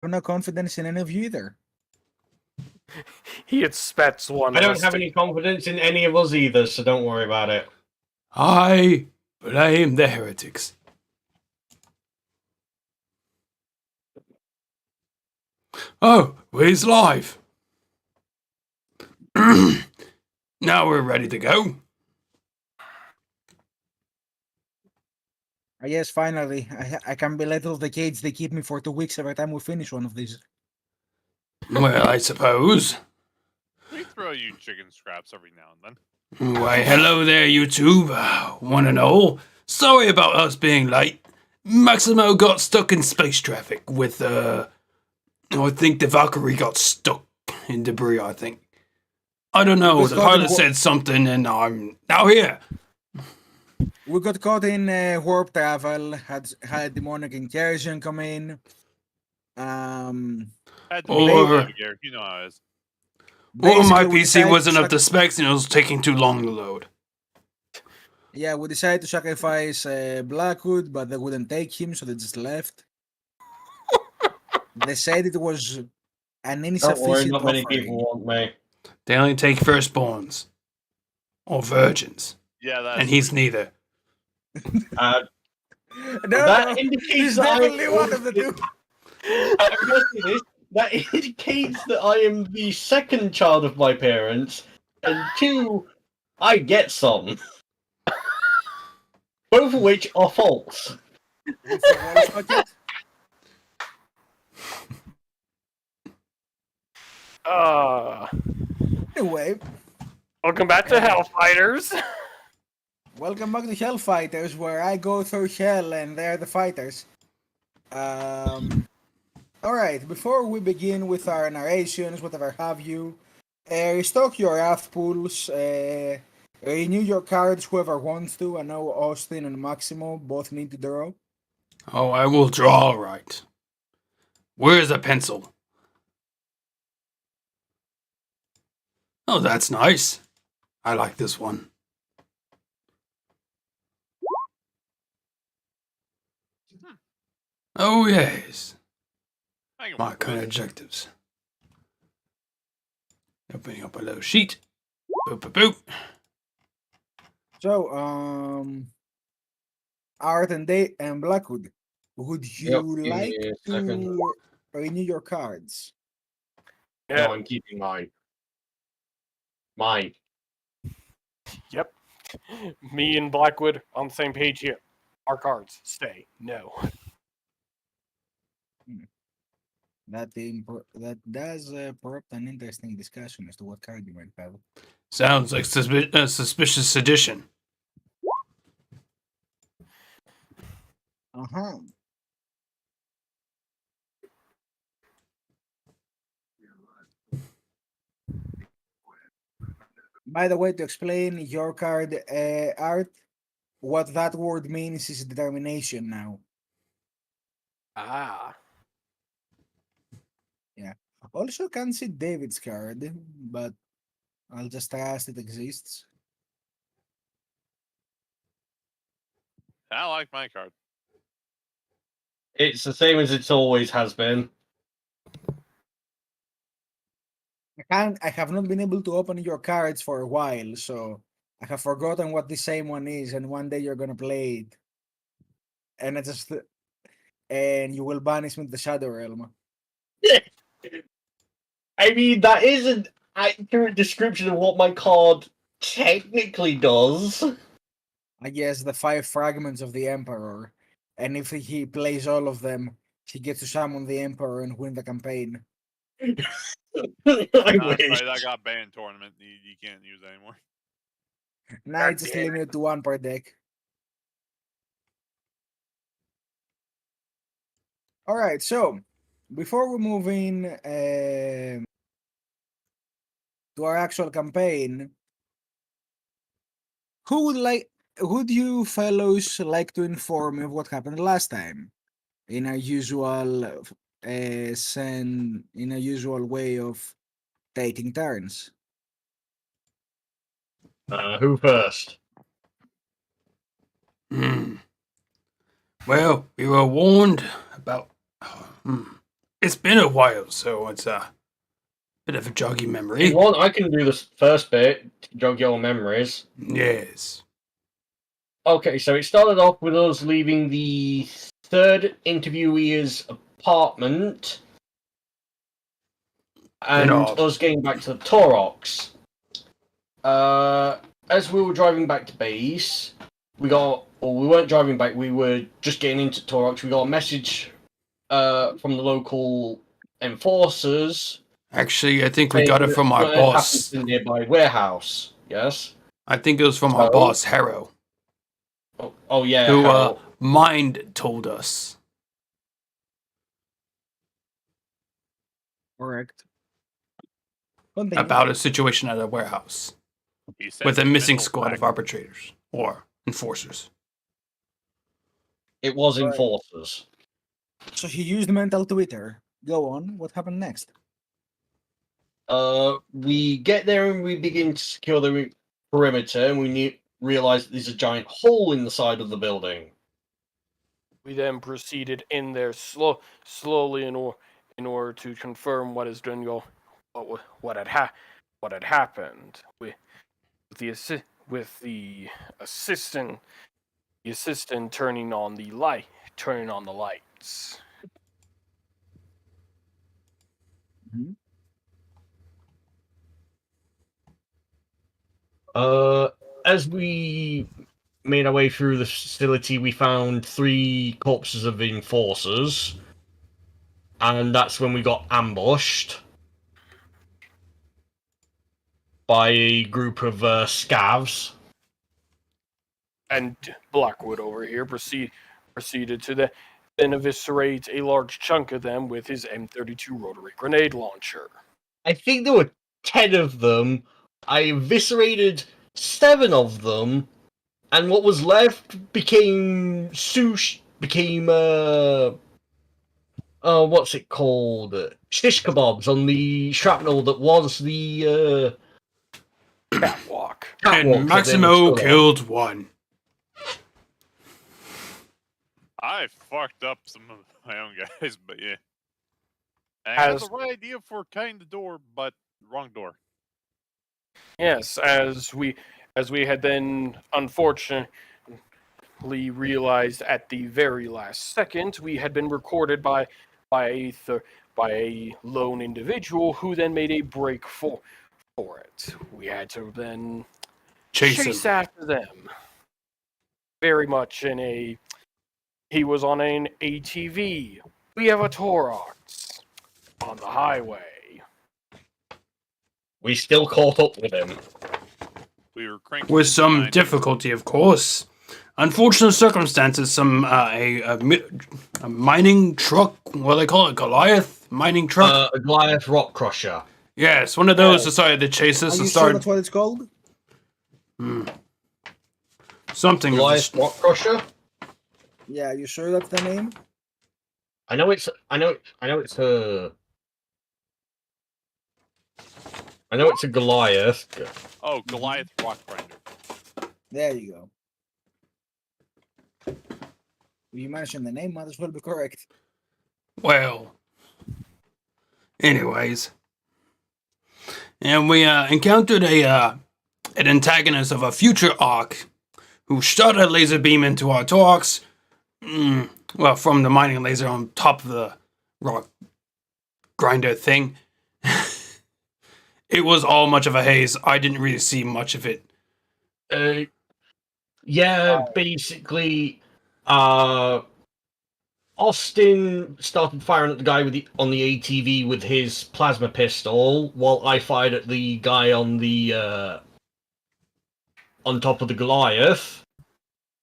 have no confidence in any of you either. He expects one. I don't have any confidence in any of us either, so don't worry about it. I blame the heretics. Oh, he's live. Now we're ready to go. Yes, finally. I can belittle the cage they keep me for 2 weeks every time we finish one of these. Well, I suppose. We throw you chicken scraps every now and then. Why, hello there, YouTube. One and all. Sorry about us being late. Maximo got stuck in space traffic with, I think the Valkyrie got stuck in debris, I think. I don't know, the pilot said something and I'm now here. We got caught in warp travel, had demonic incursion come in. Had to Or- be here. You know how it is. Or my Basically, we PC decided wasn't to up to specs and it was taking too long to load. Yeah, we decided to sacrifice Blackwood, but they wouldn't take him, so they just left. They said it was an Don't worry, insufficient not many offering. people want me. They only take firstborns. Or virgins. Yeah, that's And he's neither. Uh, No, that no, indicates he's that definitely one of the two. I'm gonna say this, that indicates that I am the second child of my parents, and 2, I get some. Both of which are false. With the Wallace bucket. Anyway, Welcome back to Hellfighters. welcome back to Hellfighters, where I go through hell and they're the fighters. Alright, before we begin with our narrations, whatever have you, restock your wrath pools, renew your cards, whoever wants to. I know Austin and Maximo both need to draw. Oh, I will draw right. Where's the pencil? Oh, that's nice. I like this one. Oh, yes. I can My work kind of with it. objectives. Opening up a little sheet. Boop, boop, boop. So, Art and Day and Blackwood, would you Yep, give like me a second. to renew your cards? Yeah. No, I'm keeping mine. Mine. Yep. Me and Blackwood on the same page here. Our cards stay. No. That does prompt an interesting discussion as to what card you might have. Sounds like suspicious sedition. Uh-huh. By the way, to explain your card, Art, what that word means is determination now. Ah. Also, can't see David's card, but I'll just trust it exists. I like my card. It's the same as it always has been. I have not been able to open your cards for a while, so I have forgotten what the same one is, and one day you're gonna play it. And and you will banish me to the Shadow Realm. I mean, that is an accurate description of what my card technically does. I guess the 5 fragments of the Emperor. And if he plays all of them, he gets to summon the Emperor and win the campaign. I That's wish. right, that got banned tournament. You can't use it anymore. Now it's just limited to 1 per deck. Alright, so before we move in to our actual campaign, would you fellows like to inform me of what happened last time? In our usual in a usual way of taking turns. Who first? Well, we were warned about It's been a while, so it's a bit of a joggy If memory. you want, I can do this first bit to jog your memories. Yes. Okay, so it started off with us leaving the third interviewee's apartment and us getting back to the Torox. As we were driving back to base, we weren't driving back, we were just getting into Torox. We got a message from the local enforcers. Actually, I think we got it from our What had happened boss. to the nearby warehouse, yes? I think it was from our So- boss, Harrow, Oh yeah, who Harold. Mind told us. Correct. Continue. About a situation at a warehouse He said with a missing mental squad of back- arbitrators or enforcers. It was Right. enforcers. So he used mental Twitter. Go on. What happened next? We get there and we begin to secure the perimeter, and we realize that there's a giant hole in the side of the building. We then proceeded in there slowly in order to confirm what has been what had happened with the assistant turning on the lights. As we made our way through the facility, we found 3 corpses of enforcers, and that's when we got ambushed by a group of scavs. And Blackwood over here proceeded to then eviscerate a large chunk of them with his M32 rotary grenade launcher. I think there were 10 of them. I eviscerated 7 of them, and what was left became what's it called? Shish kebabs on the shrapnel that was the Catwalk. catwalk that And they Maximo stood on. killed one. I fucked up some of my own guys, but yeah. And I had Has- the right idea for cutting the door, but wrong door. Yes, as we had then unfortunately realized at the very last second, we had been recorded by a lone individual who then made a break for it. We had to then chase him. after them. Very much he was on an ATV. We have a Torox on the highway. We still caught up with him. We were cranking With into some 90. difficulty, of course. Unfortunate circumstances. A mining truck. What do they call it? Goliath mining truck. A Goliath rock crusher. Yes, one of those Oh. decided to chase us Are and you sure start that's what it's called? something. Of Goliath this. rock crusher. Yeah, you sure that's the name? I know it's a Goliath. Oh, Goliath rock grinder. There you go. You mentioned the name, might as well be correct. Well, anyways, and we encountered an antagonist of a future arc who shot a laser beam into our Torox. Well, from the mining laser on top of the rock grinder thing. It was all much of a haze. I didn't really see much of it. Basically, Austin started firing at the guy on the ATV with his plasma pistol, while I fired at the guy on the on top of the Goliath,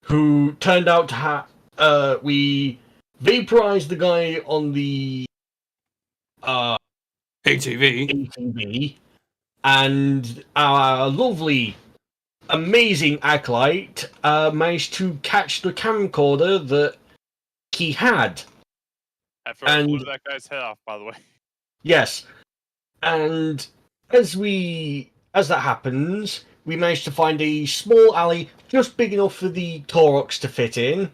who turned out to have. We vaporized the guy on the ATV. ATV, and our lovely, amazing acolyte managed to catch the camcorder that he had. After I And- blew that guy's head off, by the way. Yes, and as that happens, we managed to find a small alley just big enough for the Torox to fit in,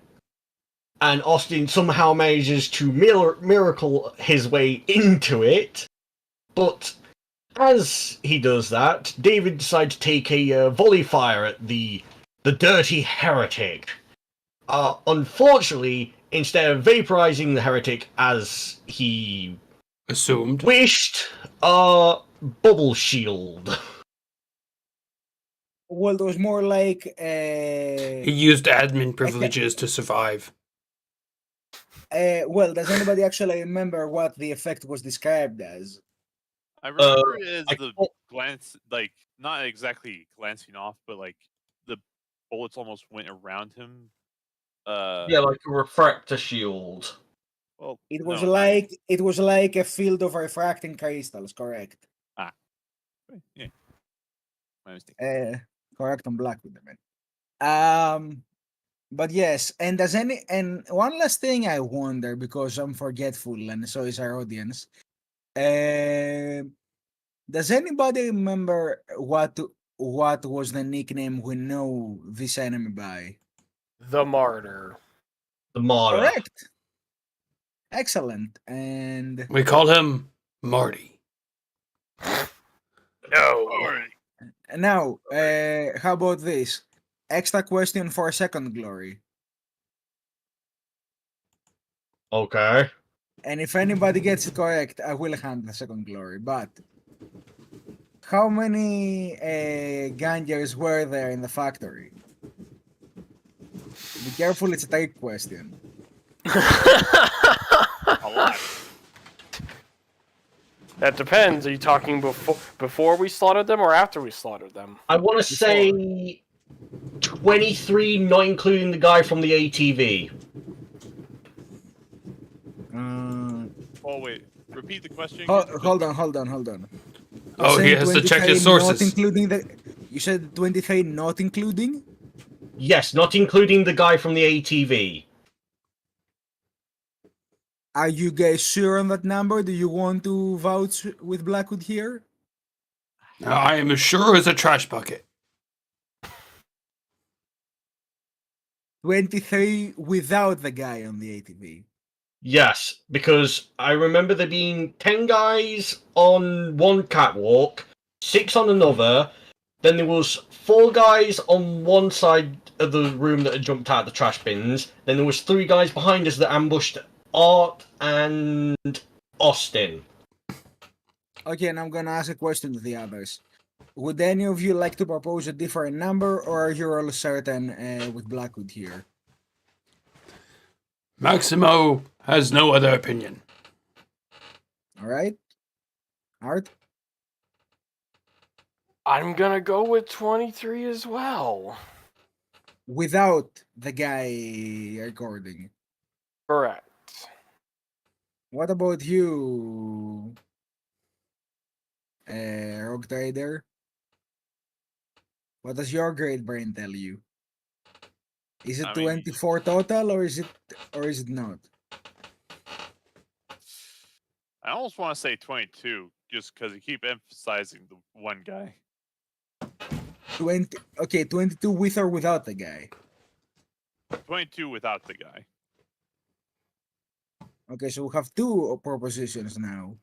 and Austin somehow manages to miracle his way into it. But as he does that, David decides to take a volley fire at the dirty heretic. Unfortunately, instead of vaporizing the heretic as he Assumed. wished, bubble shield. Well, it was more like He used admin privileges to survive. well, does anybody actually remember what the effect was described as? I remember it as I the can't- glance, like not exactly glancing off, but like the bullets almost went around him. Yeah, like a refractor shield. Well, It was no, like a field of refracting crystals, correct? yeah, my mistake. Correct on Blackwood, I mean. But yes, and one last thing I wonder, because I'm forgetful and so is our audience. Does anybody remember what was the nickname we know this enemy by? The Martyr. The martyr. Correct. Excellent. And We call him Marty. No. now, how about this? Extra question for second glory. Okay. And if anybody gets it correct, I will hand the second glory. But how many Gangers were there in the factory? Be careful, it's a trick question. A lot. That depends. Are you talking before we slaughtered them or after we slaughtered them? I want to say 23, not including the guy from the ATV. Oh wait, repeat the question. Hold again? on. Oh, he Saying has to check 23 his sources. Not including you said 23 not including? Yes, not including the guy from the ATV. Are you guys sure on that number? Do you want to vouch with Blackwood here? I am as sure as a trash bucket. 23 without the guy on the ATV. Yes, because I remember there being 10 guys on one catwalk, 6 on another, then there was 4 guys on one side of the room that had jumped out of the trash bins, then there was 3 guys behind us that ambushed Art and Austin. Okay, and I'm gonna ask a question to the others. Would any of you like to propose a different number, or are you all certain with Blackwood here? Maximo has no other opinion. All right, Art. I'm gonna go with 23 as well. Without the guy recording. Correct. What about you, Rogue Trader? What does your great brain tell you? Is it I mean- 24 total, or is it not? I almost want to say 22, just because you keep emphasizing the one guy. 20. Okay, 22 with or without the guy. 22 without the guy. Okay, so we have 2 propositions now.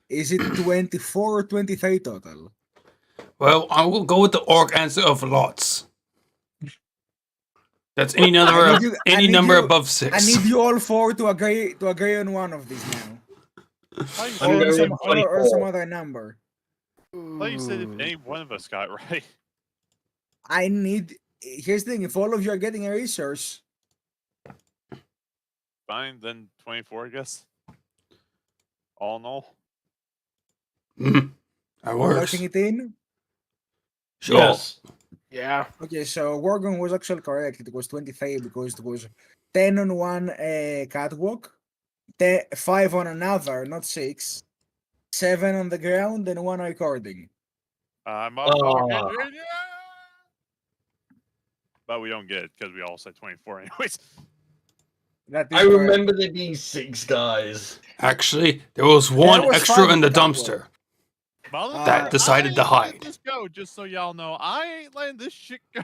Is it 24 or 23 total? Well, I will go with the orc answer of lots. That's any number I need number you- above I 6. need you all 4 to agree on one of these now. How you I'm Or going said, some, with or some 24. other number. thought you said if any one of us got it right. I need. Here's the thing: if all of you are getting a resource, Fine, then 24, I guess. All in all. That works. locking it in. Sure. Yes. Yeah. Okay, so Worgon was actually correct. It was 23 because it was 10 on one catwalk, 5 on another, not 6, 7 on the ground, and 1 recording. I'm Ah. motherfucking idiot! But we don't get it because we all said 24 anyways. That is I correct. remember there being 6 guys. Actually, there was one was extra 5 in the on catwalk. dumpster. Motherfucker, decided I to ain't letting hide. this go, just so y'all know. I ain't letting this shit go.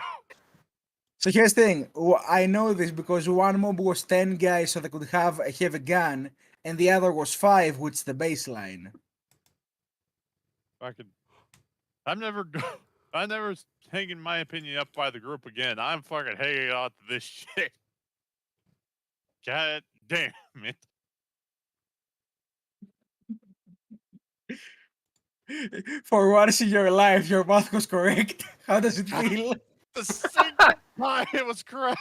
So here's the thing. I know this because one mob was 10 guys, so they could have a heavy gun, and the other was 5, which is the baseline. I'm never I'm never hanging my opinion up by the group again. I'm fucking hanging out to this shit. God damn it. For once in your life, your math was correct. How does it feel? The single time it was correct.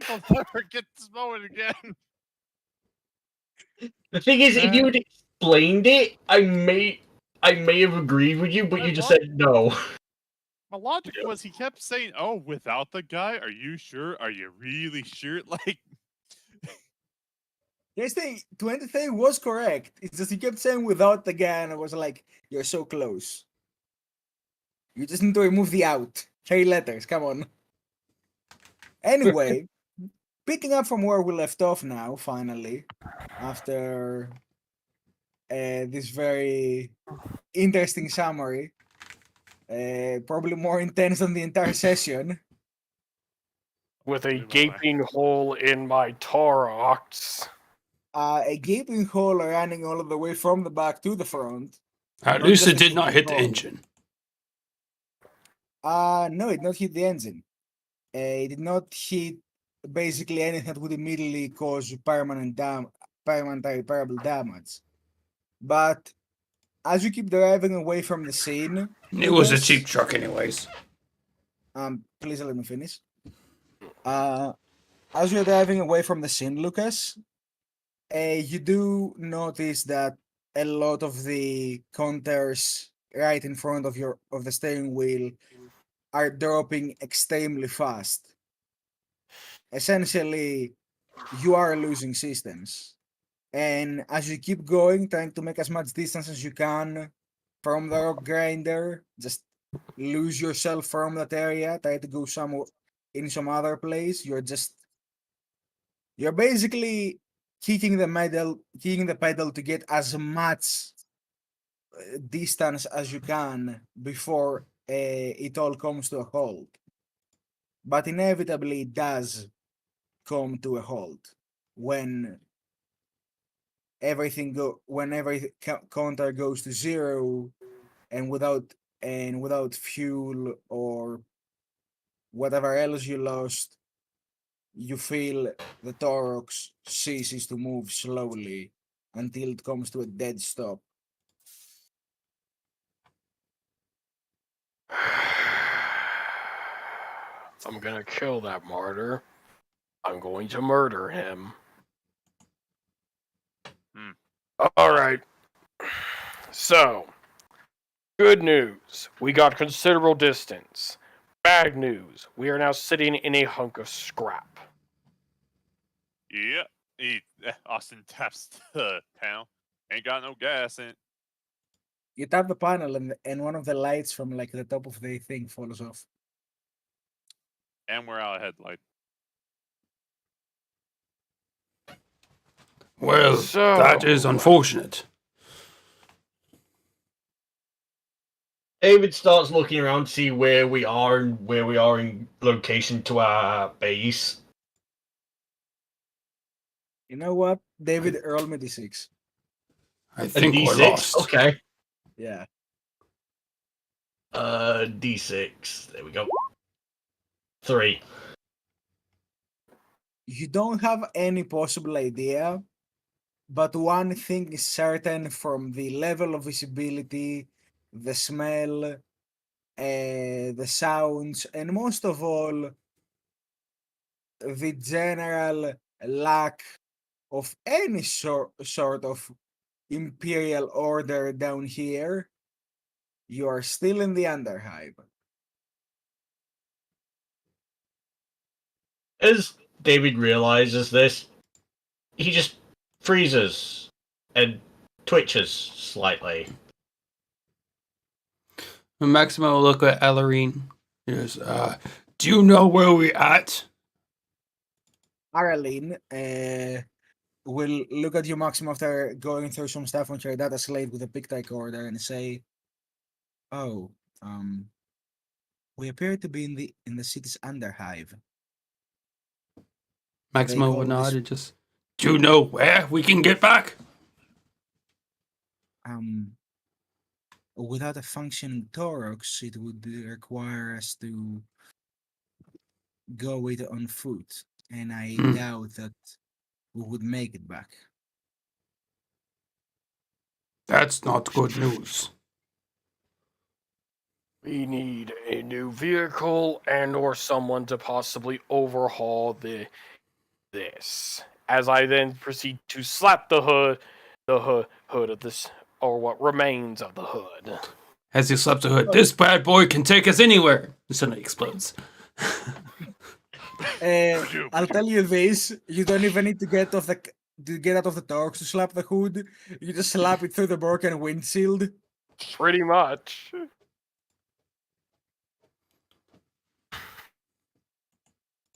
I'll never get this moment again. The thing is, if you had explained it, I may have agreed with you, but you just said no. My logic was he kept saying, "Oh, without the guy, are you sure? Are you really sure?" Like, Yes, the 23 was correct. It's just you kept saying without the guy, and I was like, you're so close. You just need to remove the out. 3 letters, come on. Anyway, picking up from where we left off now, finally, after this very interesting summary, probably more intense than the entire session. With a Move on. gaping hole in my thorax. A gaping hole running all the way from the back to the front. At Not least just it a did not gaping hit the hole. engine. No, it did not hit the engine. It did not hit basically anything that would immediately cause permanent irreparable damage. But as you keep driving away from the scene, It was a Lucas, cheap truck, anyways. please let me finish. As you're driving away from the scene, Lucas, you do notice that a lot of the counters right in front of the steering wheel are dropping extremely fast. Essentially, you are losing systems. And as you keep going, trying to make as much distance as you can from the rock grinder, just lose yourself from that area, try to go in some other place. You're basically kicking the pedal to get as much distance as you can before it all comes to a halt. But inevitably, it does come to a halt when every counter goes to 0, and without fuel or whatever else you lost, you feel the thorax ceases to move slowly until it comes to a dead stop. I'm gonna kill that martyr. I'm going to murder him. Alright. So, good news. We got considerable distance. Bad news. We are now sitting in a hunk of scrap. yeah. Austin taps the panel. Ain't got no gas in it. You tap the panel, and one of the lights from like the top of the thing falls off. And we're out of headlight. Well, that is So- unfortunate. David starts looking around to see where we are and where we are in location to our base. You know what, David? Roll me d6. I A think we're D6? lost. Okay. Yeah. D6. There we go. 3. You don't have any possible idea, but one thing is certain from the level of visibility, the smell, the sounds, and most of all, the general lack of any sort of imperial order down here. You are still in the Underhive. As David realizes this, he just freezes and twitches slightly. And Maximo will look at Ellerine. Yes, do you know where we're at? Araline will look at you, Maxim, after going through some stuff on your data slate with a pick order and say, "Oh, We appear to be in the city's Underhive. Maximo call would this- nod and just, do you know where we can get back? Without a functioning thorax, it would require us to go it on foot, and I doubt that we would make it back. That's not good news. We need a new vehicle and or someone to possibly overhaul this. As I then proceed to slap the hood of this, or what remains of the hood. As he slaps the hood, this bad boy can take us anywhere. It suddenly explodes. I'll tell you this: you don't even need to get out of the torques to slap the hood. You just slap it through the broken windshield. Pretty much.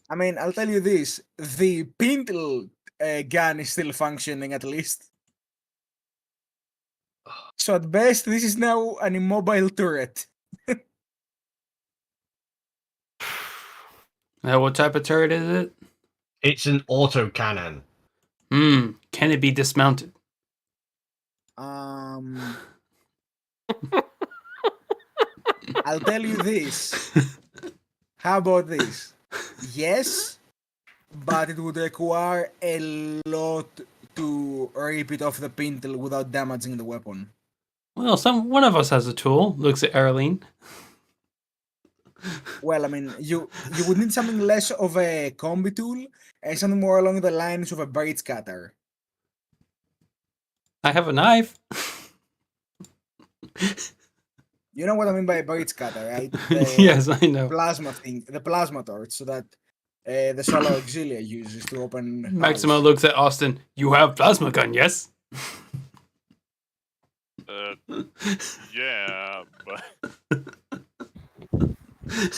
I mean, I'll tell you this: the pintle gun is still functioning at least. So at best, this is now an immobile turret. What type of turret is it? It's an autocannon. Can it be dismounted? I'll tell you this. How about this? Yes, but it would require a lot to rip it off the pintle without damaging the weapon. Well, one of us has a tool. Looks at Arlene. Well, I mean, you would need something less of a combi tool and something more along the lines of a bridge cutter. I have a knife. You know what I mean by a bridge cutter, right? Yes, I know. Plasma thing, the plasma torch, so that the Solar Auxilia uses to open. Maximo house. looks at Austin. You have plasma gun, yes? Yeah, but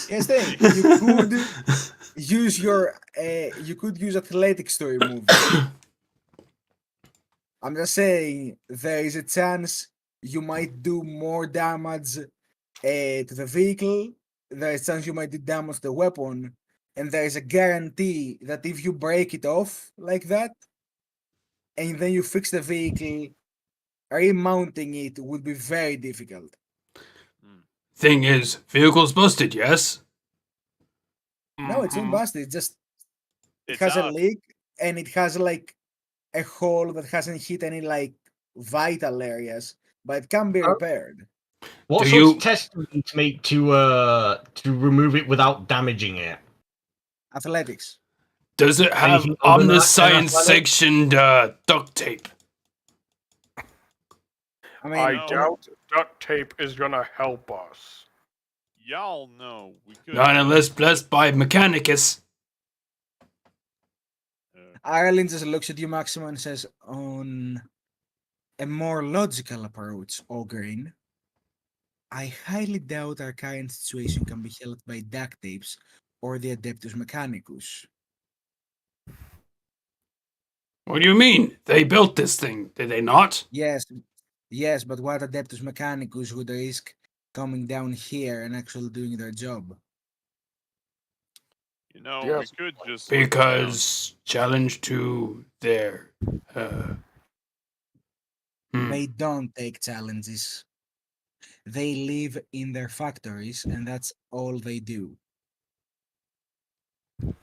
Yes, then you could use athletics to remove it. I'm just saying there is a chance you might do more damage to the vehicle. There is a chance you might do damage to the weapon, and there is a guarantee that if you break it off like that, and then you fix the vehicle, remounting it would be very difficult. Thing is, vehicle's busted, yes? No, it's not busted. It just it's has a out. leak, and it has like a hole that hasn't hit any like vital areas, but it can be repaired. What Do sort you- of test do we need to make to remove it without damaging it? Athletics. Does it have Anything other than that, omniscience athletic? sectioned duct tape? I mean, I no. doubt duct tape is gonna help us. Y'all know we could. Not unless blessed by Mechanicus. Ireland just looks at you, Maxima, and says, on a more logical approach, Ogreen, I highly doubt our current situation can be helped by duct tapes or the Adeptus Mechanicus. What do you mean? They built this thing, did they not? Yes, but what Adeptus Mechanicus would risk coming down here and actually doing their job? You know, Yes, we could just look Because challenge to their They don't take challenges. They live in their factories, and that's all they do. around.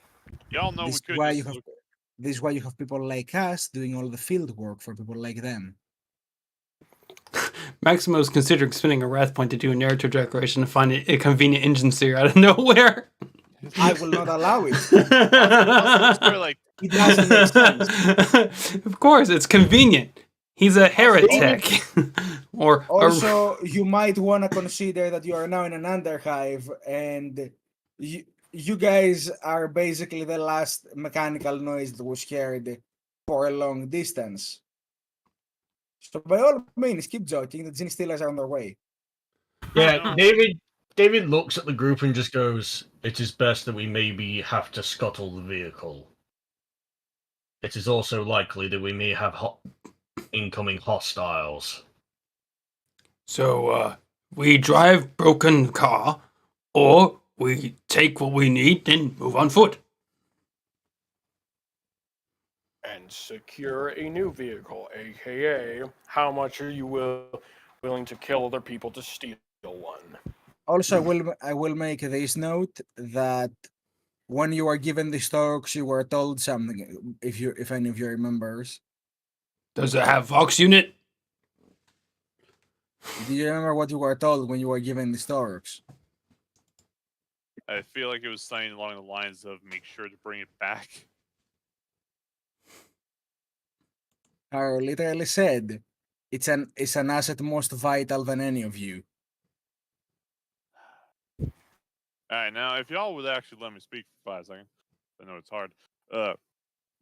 Y'all know This we is could why just you have look. this is why you have people like us doing all the field work for people like them. Maximo's considering spending a wrath point to do a narrative declaration to find a convenient engine seer out of nowhere. I will not allow it. Sorry, like It doesn't make sense. Of course, it's convenient. He's a heretic. or Also, you might want to consider that you are now in an underhive, and you guys are basically the last mechanical noise that was heard for a long distance. So by all means, keep joking. The Gene Stealers are on their way. Yeah, No. David looks at the group and just goes, "It is best that we maybe have to scuttle the vehicle. It is also likely that we may have incoming hostiles." So, we drive broken car, or we take what we need and move on foot. And secure a new vehicle, aka how much are you willing to kill other people to steal one? Also, I will make this note that when you are given the stocks, you were told something. If any of you remembers, Does it have Vox unit? do you remember what you were told when you were given the stocks? I feel like it was saying along the lines of make sure to bring it back. I literally said it's an asset most vital than any of you. Alright, now if y'all would actually let me speak for 5 seconds, I know it's hard. Why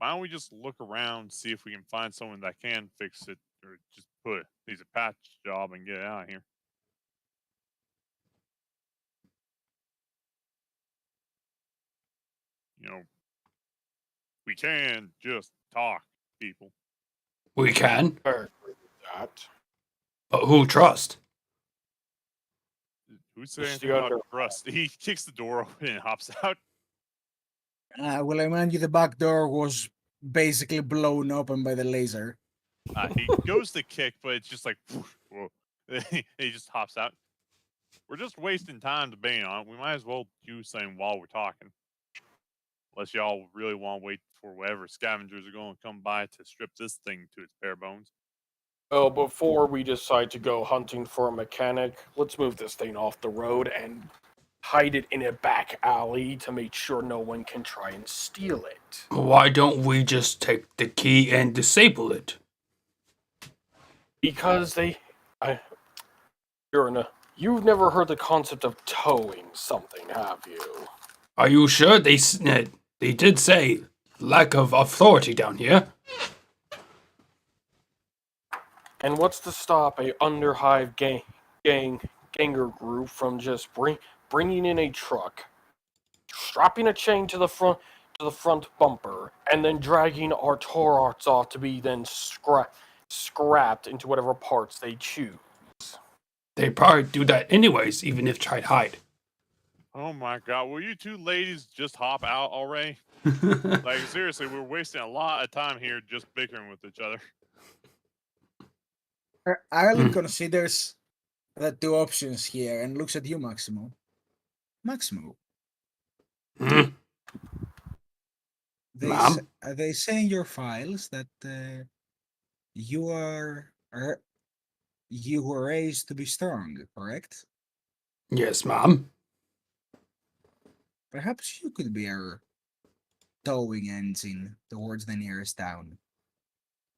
don't we just look around, see if we can find someone that can fix it, or just needs a patch job and get it out of here. You know, we can just talk, people. We can, I agree with that. but who trust? Who's saying Just anything about the trust? He kicks the door open and hops out. Well, I remind you, the back door was basically blown open by the laser. He goes to kick, but it's just like, whoa. He just hops out. We're just wasting time debating on it. We might as well do something while we're talking. Unless y'all really want to wait for whatever scavengers are going to come by to strip this thing to its bare bones. Well, before we decide to go hunting for a mechanic, let's move this thing off the road and hide it in a back alley to make sure no one can try and steal it. Why don't we just take the key and disable it? Because you've never heard the concept of towing something, have you? Are you sure they did say lack of authority down here? And what's to stop a Underhive ganger group from just bringing in a truck, strapping a chain to the front bumper, and then dragging our Torox off to be then scrapped into whatever parts they choose? They probably do that anyways, even if tried hide. Oh my god, will you two ladies just hop out already? Like, seriously, we're wasting a lot of time here just bickering with each other. Ireland considers the two options here and looks at you, Maximo. Maximo, Hmm? Ma'am? they say in your files that you you were raised to be strong, correct? Yes, ma'am. Perhaps you could be our towing engine towards the nearest town.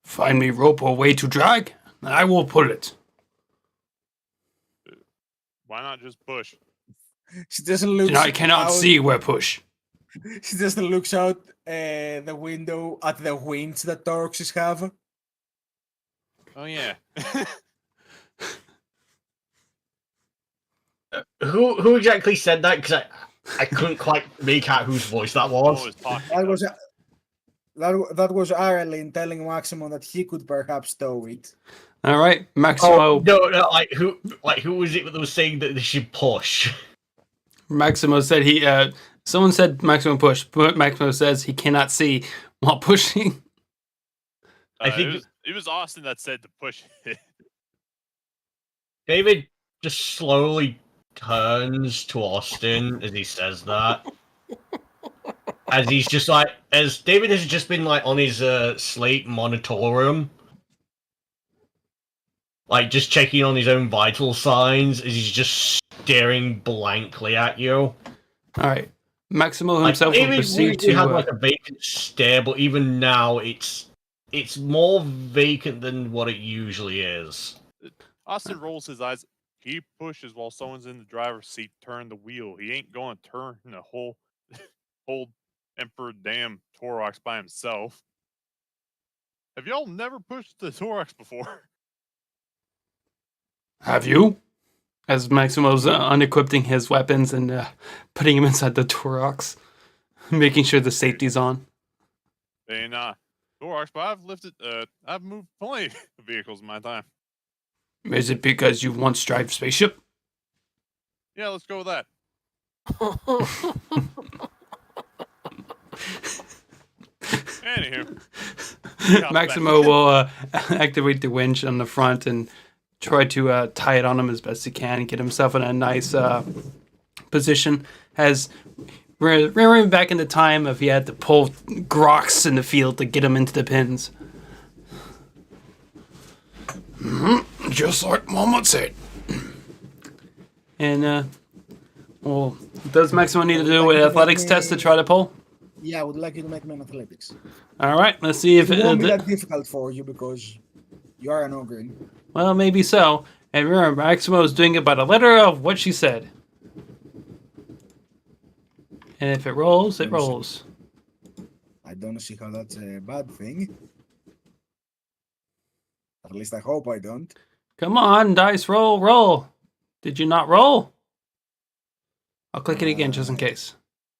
Find me rope or way to drag, and I will pull it. Why not just push? She doesn't look. And I cannot see where push. She just looks out the window at the winds that Torxes have. Oh, yeah. Who exactly said that? Because I couldn't quite make out whose voice that was. That was Arlen telling Maximo that he could perhaps tow it. All right, Maximo. Oh, no, who was it that was saying that they should push? Maximo said someone said Maximo push, but Maximo says he cannot see while pushing. I think it was Austin that said to push it. David just slowly turns to Austin as he says that. As he's just like, as David has just been like on his slate monitorium, like just checking on his own vital signs as he's just staring blankly at you. All right, Maximo himself will proceed to have like a vacant stare, but even now it's more vacant than what it usually is. Austin rolls his eyes. He pushes while someone's in the driver's seat. Turn the wheel. He ain't going to turn the whole Emperor damn Torox by himself. Have y'all never pushed the Torox before? Have you? As Maximo's unequipping his weapons and putting him inside the Torox, making sure the safety's on. And Torox, but I've moved plenty of vehicles in my time. Is it because you once drive spaceship? Yeah, let's go with that. Anywho, Maximo will activate the winch on the front and try to tie it on him as best he can and get himself in a nice position. As remembering back in the time if he had to pull groks in the field to get him into the pins. Just like Mama said. Uh, Well, does Maximo need to do an athletics test to try to pull? Yeah, I would like you to make me an athletics. All right, let's see if It won't be that difficult for you because you are an ogre. well, maybe so. And remember, Maximo is doing it by the letter of what she said. And if it rolls, it rolls. I don't see how that's a bad thing. At least I hope I don't. Come on, dice, roll, roll. Did you not roll? I'll click it again just in case.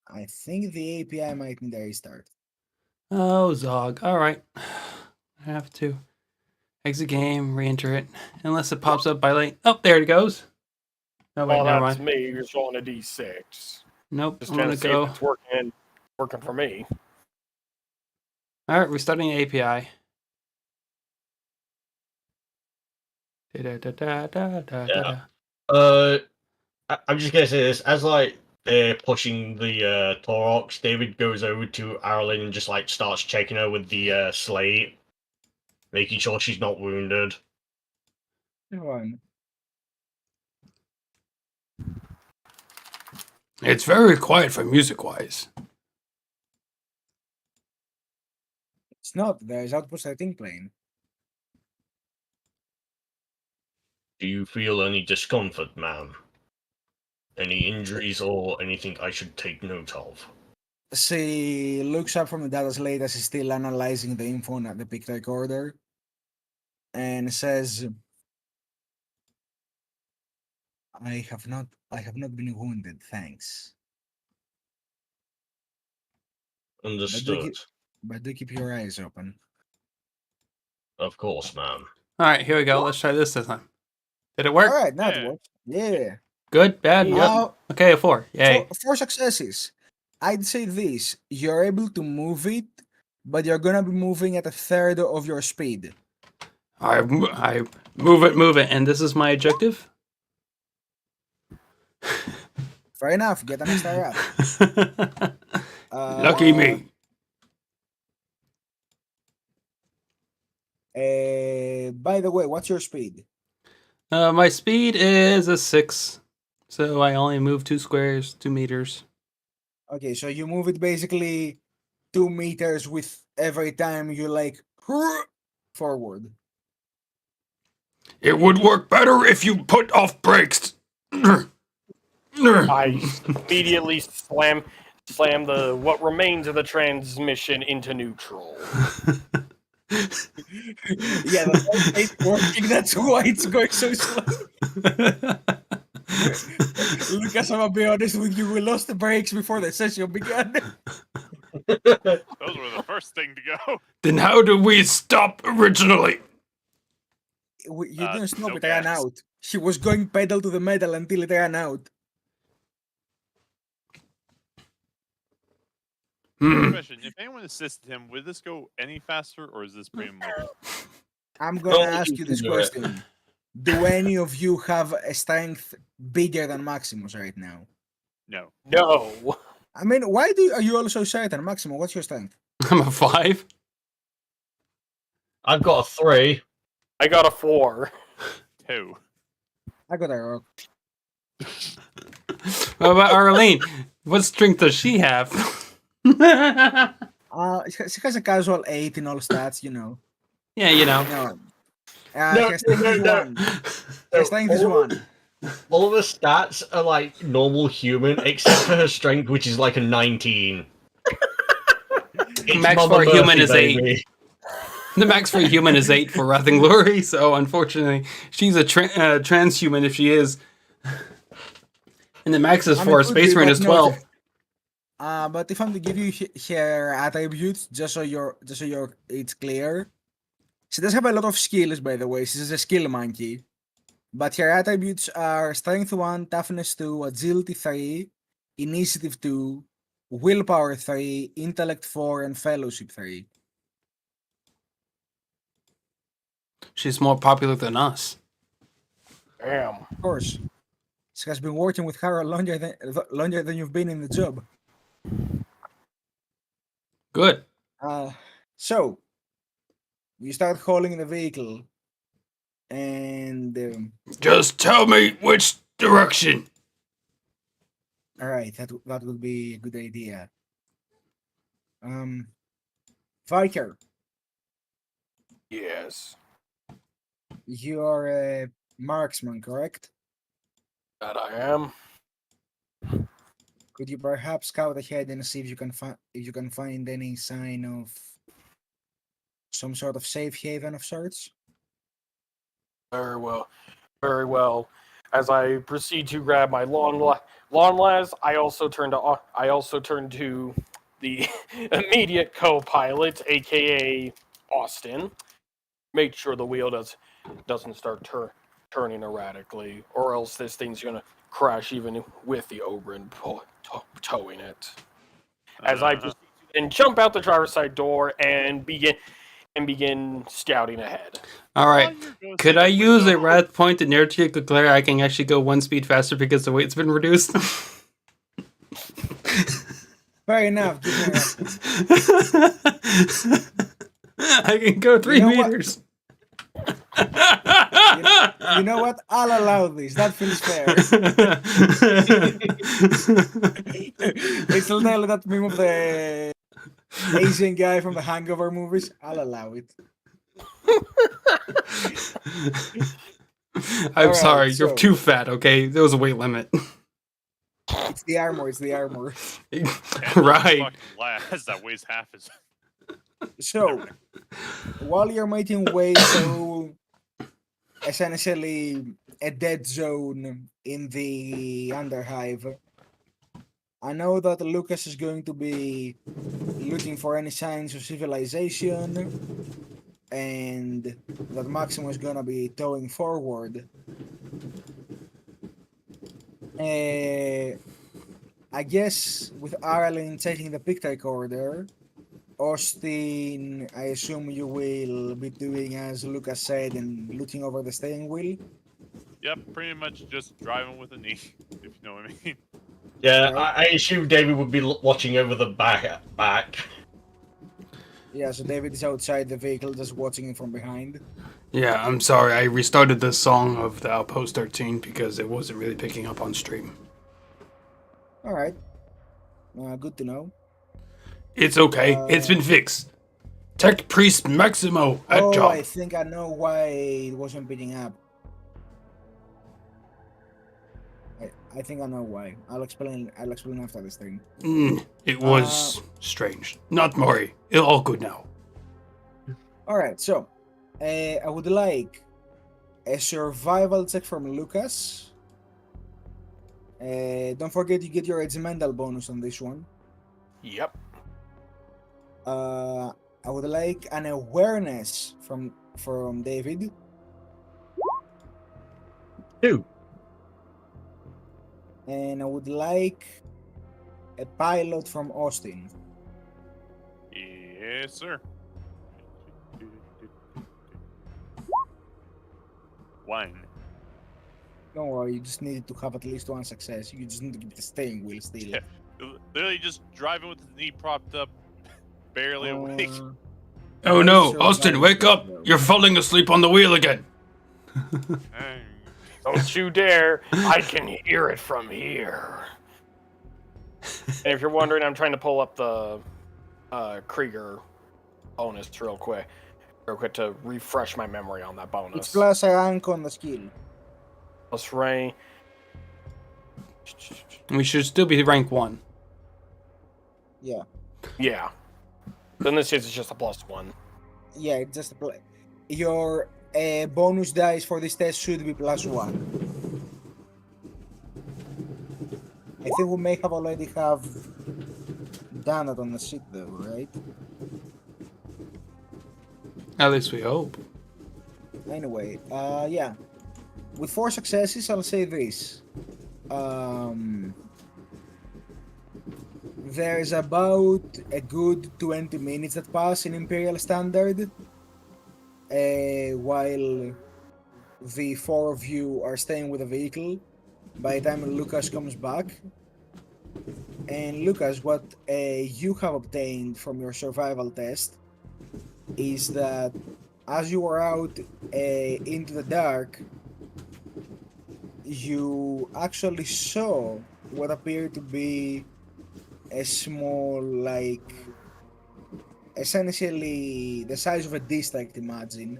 I think the API might need a restart. Oh, Zog. All right. I have to exit game, re-enter it, unless it pops up by late. Oh, there it goes. Oh, wait, Well, never that's mind. me. You're rolling a d6. Nope, Just I'm trying gonna to see go. if it's working for me. All right, restarting the API. Da-da-da-da-da-da-da. I'm just gonna say this as like they're pushing the Torox. David goes over to Arlen and just like starts checking her with the slate, making sure she's not wounded. One. It's very quiet for music-wise. It's not. There's Outpost 13 playing. Do you feel any discomfort, ma'am? Any injuries or anything I should take note of? She looks up from the data slate as she's still analyzing the info on the pic recorder and says, I have not been wounded, thanks. Understood. But do keep your eyes open. Of course, ma'am. All right, here we go. Let's try this time. Did it work? Alright, now it Yeah. works. Yeah. Good, bad? Yep. Yep. Okay, a 4. Yay. For successes, I'd say this. You're able to move it, but you're gonna be moving at a third of your speed. I move it, and this is my objective? Fair enough, get an extra wrap. Lucky me. By the way, what's your speed? My speed is a 6, so I only move 2 squares, 2 meters. Okay, so you move it basically 2 meters with every time you like forward. It would work better if you put off brakes. I immediately slam the what remains of the transmission into neutral. Yeah, the ain't working. That's why it's going so slow. Lucas, I'm gonna be honest with you. We lost the brakes before the session began. those were the first thing to go. Then how do we stop originally? You didn't stop, no it ran gas. out. He was going pedal to the metal until it ran out. Question: if anyone assisted him, would this go any faster, or is this pretty much? I'm gonna Only ask you you can this do it. question. Do any of you have a strength bigger than Maximus right now? No. No. I mean, are you also certain? Maximo, what's your strength? I'm a 5. I've got a 3. I got a 4. 2. I got a rock. What about Arlene? What strength does she have? She has a casual 8 in all stats, you know. Yeah, you know. No. No, Her strength is no. 1. Her strength is 1. All of her stats are like normal human, except for her strength, which is like a 19. It's Max Mama for a human Murphy, is 8. baby. The max for a human is 8 for Wrath and Glory, so unfortunately, she's a transhuman if she is. And the max is I for mean, a Space Marine is 12. But if I'm to give you her attributes, just so it's clear, she does have a lot of skills. By the way, she's a skill monkey. But her attributes are strength 1, toughness 2, agility 3, Initiative 2, Willpower 3, Intellect 4, and Fellowship 3. She's more popular than us. Damn. Of course. She has been working with Harold longer than you've been in the job. Good. So, you start hauling the vehicle, and Just tell me which direction. all right, that would be a good idea. Viker, Yes. you are a marksman, correct? That I am. Could you perhaps scout ahead and see if you can find any sign of some sort of safe haven of sorts? Very well. Very well. As I proceed to grab my lawn las, I also turn to the immediate co-pilot, aka Austin. Make sure the wheel doesn't start turning erratically, or else this thing's gonna crash even with the Oberyn towing it. As I proceed to then jump out the driver's side door and begin scouting ahead. All right. Could I use a red point to narrative to declare I can actually go 1 speed faster because the weight's been reduced? Fair enough. Give me a red point. I can go 3 You know what? meters. You know what? I'll allow this. That feels fair. It's literally that meme of the Asian guy from the Hangover movies. I'll allow it. I'm Alright, sorry, you're so- too fat, okay? There was a weight limit. It's the armor. It's the armor. Right. Last that weighs half as. So, while you're making way to essentially a dead zone in the Underhive, I know that Lucas is going to be looking for any signs of civilization, and that Maximo is gonna be towing forward. I guess with Arlen taking the pick recorder, Austin, I assume you will be doing as Lucas said and looking over the steering wheel. Yep, pretty much just driving with a knee, if you know what I mean. Yeah, Right. I assume David would be watching over the back. Yeah, so David is outside the vehicle just watching it from behind. Yeah, I'm sorry. I restarted the song of the Outpost 13 because it wasn't really picking up on stream. Alright. Good to know. It's okay. It's been fixed. Tech Priest Maximo at job. I think I know why it wasn't picking up. I think I know why. I'll explain after this thing. It was strange. Not Maury. It's all good now. Alright, so I would like a survival check from Lucas. Don't forget you get your regimental bonus on this one. Yep. I would like an awareness from David. 2. And I would like a pilot from Austin. Yes, sir. 1. Don't worry, you just need to have at least one success. You just need to keep the steering wheel still. Yeah. Literally just driving with his knee propped up, barely awake. Oh no, Sure, Austin, no, wake up! no. You're falling asleep on the wheel again. Don't you dare! I can hear it from here. And if you're wondering, I'm trying to pull up the Krieger bonus real quick to refresh my memory on that bonus. It's plus a rank on the skill. Plus rank. We should still be rank 1. Yeah. Yeah. In this case, it's just a +1. Yeah, it's just a play. Your bonus dice for this test should be +1. I think we may have already done it on the sheet though, right? At least we hope. Anyway, yeah. With 4 successes, I'll say this. there's about a good 20 minutes that pass in Imperial Standard, while the four of you are staying with the vehicle by the time Lucas comes back. And Lucas, what you have obtained from your survival test is that as you are out into the dark, you actually saw what appeared to be a small, like, essentially the size of a district, imagine,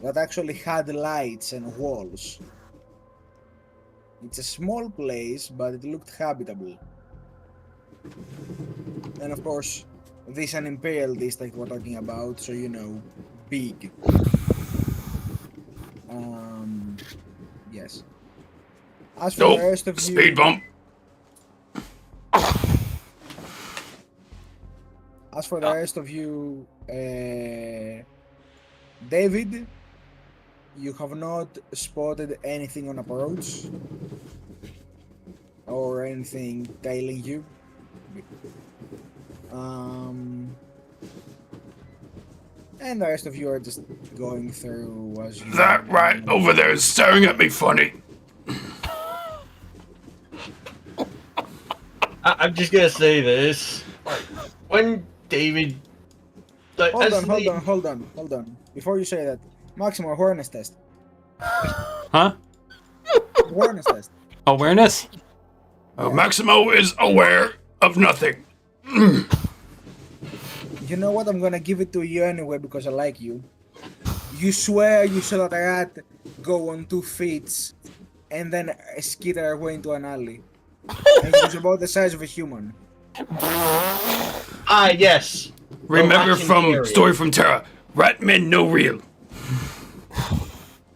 that actually had lights and walls. It's a small place, but it looked habitable. And of course, this is an Imperial district we're talking about, so you know, big. Yes. As for the Nope. rest of you, Speed bump. As for the rest of you, David, you have not spotted anything on approach or anything tailing you. And the rest of you are just going through as you. That right over there is staring at me funny. I'm just gonna say this. When David... Like, Hold on. Before you say that, Maximo, awareness test. Huh? Awareness test. Awareness? Maximo is aware of nothing. You know what? I'm gonna give it to you anyway because I like you. You swear you saw that rat go on 2 feet and then skitter away into an alley. And it was about the size of a human. Ah, yes. Remember Rat from Imperial. Story from Terra, rat men no real.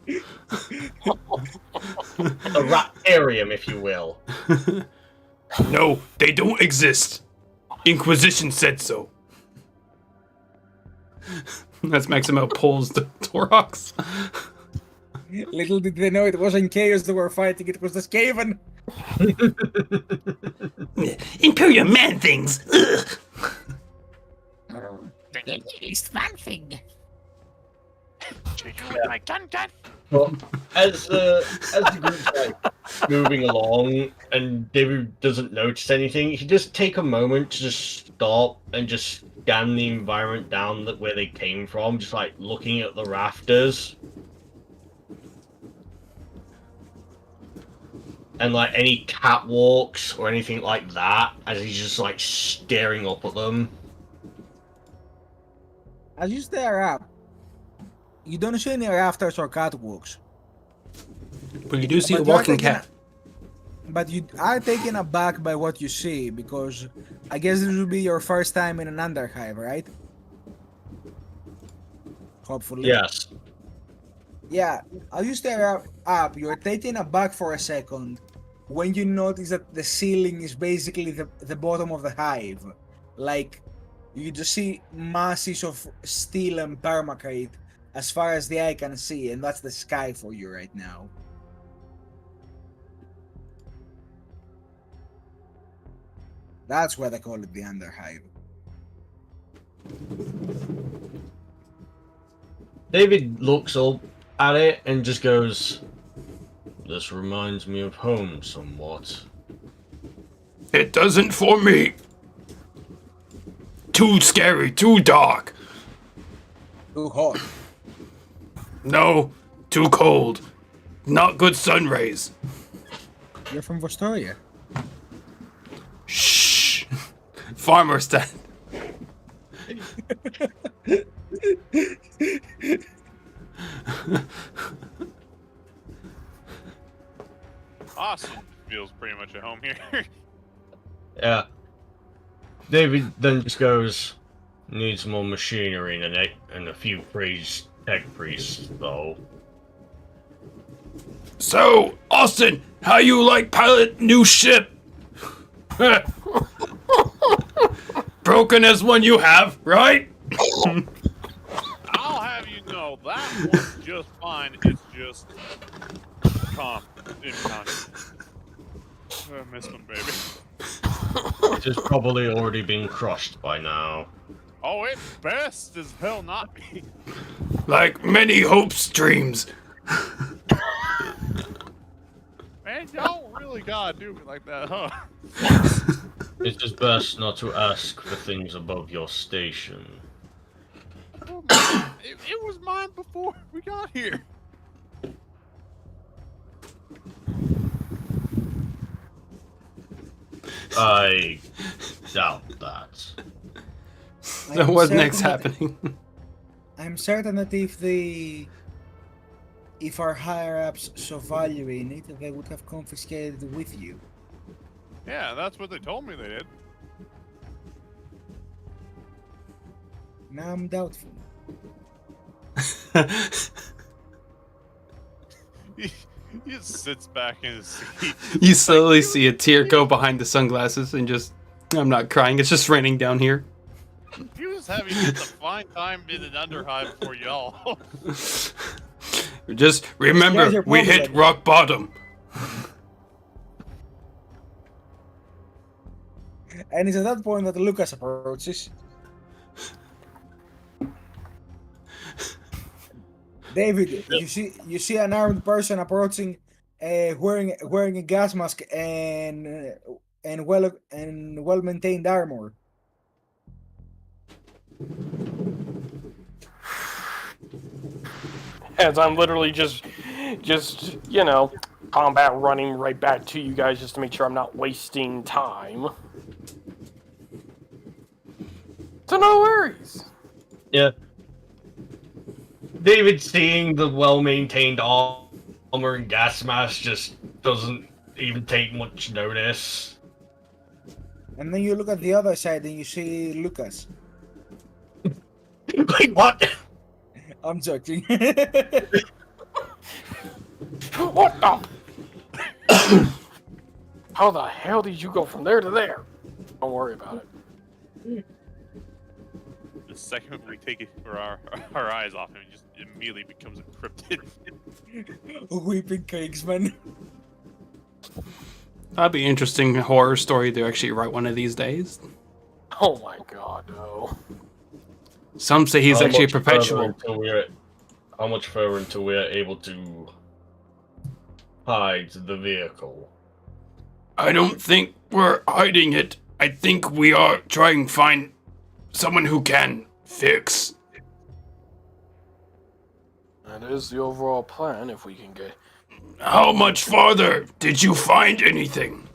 A ratarium, if you will. No, they don't exist. Inquisition said so. That's Maximo pulls the Torox. Little did they know it wasn't Chaos they were fighting, it was the Skaven. Imperial man things. Ugh. At least one thing. Well, as the group's like moving along and David doesn't notice anything, he just take a moment to just stop and just scan the environment down where they came from, just like looking at the rafters. And like any catwalks or anything like that, as he's just like staring up at them. As you stare up, you don't see any rafters or catwalks. But you do see a But you are walking taken- cat. But you are taken aback by what you see because I guess this will be your first time in an Underhive, right? Hopefully. Yes. Yeah, as you stare up, you're taken aback for a second when you notice that the ceiling is basically the bottom of the hive. Like, you just see masses of steel and permacrete as far as the eye can see, and that's the sky for you right now. That's why they call it the Underhive. David looks up at it and just goes, "This reminds me of home somewhat." It doesn't for me. Too scary, too dark. Too hot. No, too cold. Not good sun rays. You're from Vostoria. Shh. Farmer stand. Austin feels pretty much at home here. Yeah. David then just goes, "Needs more machinery and a few tech priests, though." So, Austin, how you like pilot new ship? Broken as one you have, right? I'll have you know that one's just fine. It's just calm. I miss one, baby. It has probably already been crushed by now. Oh, it best as hell not be. Like many hopes dreams. Man, y'all really gotta do me like that, huh? It is best not to ask for things above your station. Oh, man, it was mine before we got here. I doubt that. So I'm what's next certain that- happening? I'm certain that if our higher ups saw value in it, they would have confiscated it with you. Yeah, that's what they told me they did. Now I'm doubtful. He just sits back in his seat. You slowly see a tear go behind the sunglasses and just, I'm not crying, it's just raining down here. He was having just a fine time in an Underhive for y'all. Just remember, your we hit problem. rock bottom. And it's at that point that Lucas approaches. David, you see an armed person approaching, wearing a gas mask and well maintained armor. As I'm literally just you know, combat running right back to you guys just to make sure I'm not wasting time. So no worries. Yeah. David, seeing the well-maintained armor and gas mask, just doesn't even take much notice. And then you look at the other side and you see Lucas. Wait, what? I'm joking. What the? How the hell did you go from there to there? Don't worry about it. The second we take it for our eyes off him, he just immediately becomes a cryptid. Weeping Krigsman. That'd be an interesting horror story to actually write one of these days. Oh my god, no. Some say he's How actually much further perpetual. How much further until we're able to hide the vehicle? I don't think we're hiding it. I think we are trying to find someone who can fix. That is the overall plan if we can get... How much farther? Did you find anything?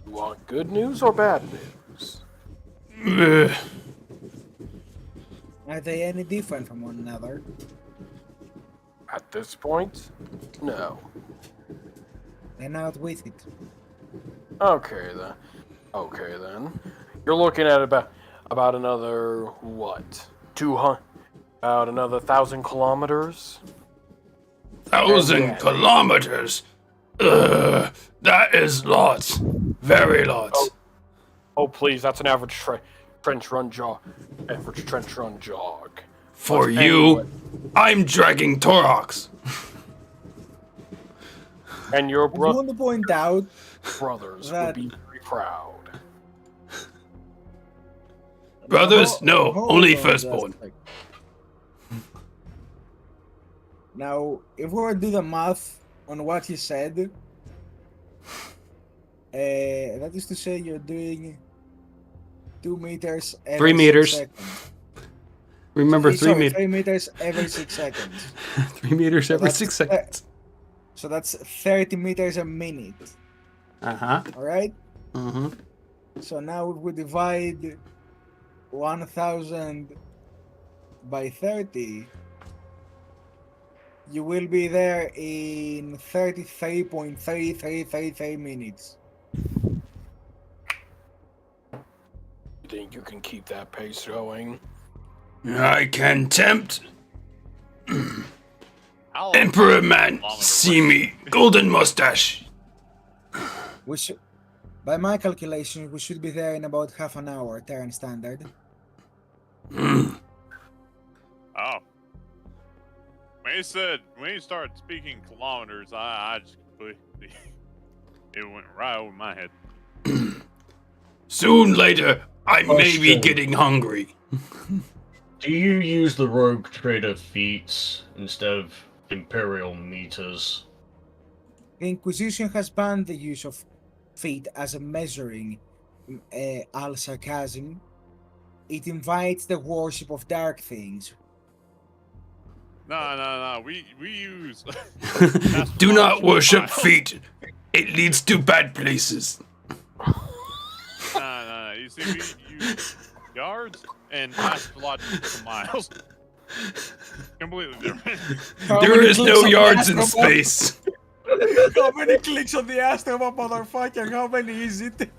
You want good news or bad news? Ugh. Are they any different from one another? At this point, no. Then out with it. Okay then. Okay then. You're looking at about another what? 200? About another 1,000 kilometers? 1,000 Yeah. kilometers? That is lots. Very lots. Oh please, that's an average trench run jog. Average trench run jog. For But you, anyway. I'm dragging Torox. And your I want to point out brothers that- would be very proud. Brothers? No, hold only on firstborn. just a sec. Now, if we were to do the math on what you said, that is to say you're doing 2 meters every 3 meters. 6 seconds. Remember, 3 Sorry, meters. 3 meters every 6 seconds. 3 meters every that's 6 seconds. So that's 30 meters a minute. Uh-huh. Alright? Uh-huh. So now if we divide 1,000 by 30, you will be there in 33.3333 minutes. You think you can keep that pace going? I can tempt How long Emperor is Man, kilometer see away? me, golden mustache. We should, by my calculations, we should be there in about half an hour, Terran Standard. Mm. Oh. When he started speaking kilometers, I just completely, it went right over my head. Soon later, I may be Question. getting hungry. Do you use the rogue trader feats instead of imperial meters? The Inquisition has banned the use of feet as a measuring al sarcasm. It invites the worship of dark things. No. We use. Do not astrological worship miles. feet. It leads to bad places. No. You see, we use yards and astrological miles. Completely different. How There many is clicks no on the yards in Astro Bot? space. How many clicks on the Astrobot, motherfucker? How many is it?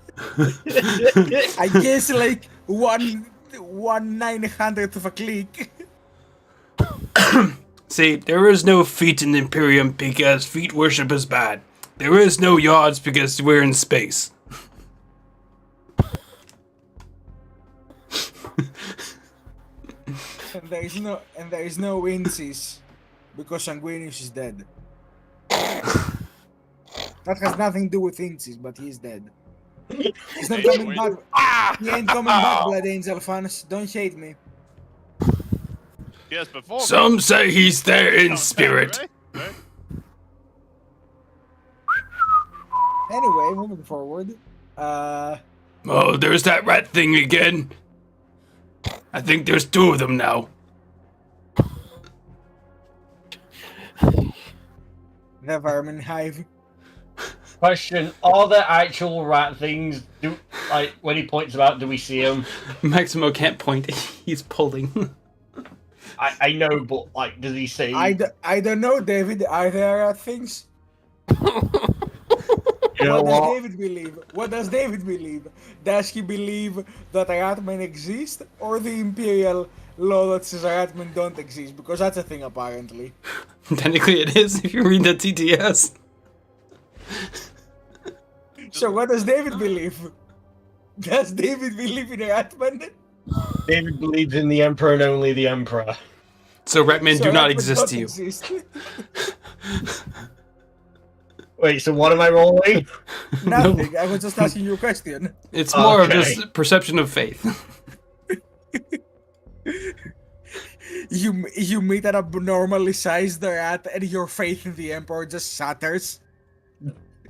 I guess like one 900th of a click. See, there is no feet in Imperium because feet worship is bad. There is no yards because we're in space. And there is no inches because Sanguinius is dead. That has nothing to do with inches, but he's dead. He's not coming back. He ain't coming back, Blood Angel fans. Don't hate me. Yes, before. Some say he's there in Right? spirit. Right? Anyway, moving forward. Oh, there's that rat thing again. I think there's 2 of them now. The Vermin Hive. Question: are there actual rat things? Like when he points them out, do we see them? Maximo can't point. He's pulling. I know, but like, does he say? I don't know, David. Are there things? You know What does what? David believe? What does David believe? Does he believe that Ratmen exist, or the imperial law that says Ratmen don't exist? Because that's a thing, apparently. Technically, it is if you read the TTS. So what does David believe? Does David believe in Ratmen? David believes in the emperor and only the emperor. So Ratmen So do not Ratmen exist don't to you. exist. Wait, so what am I rolling? Nothing. I was just asking you a question. It's more of Okay. just perception of faith. You meet an abnormally sized rat and your faith in the Emperor just shatters.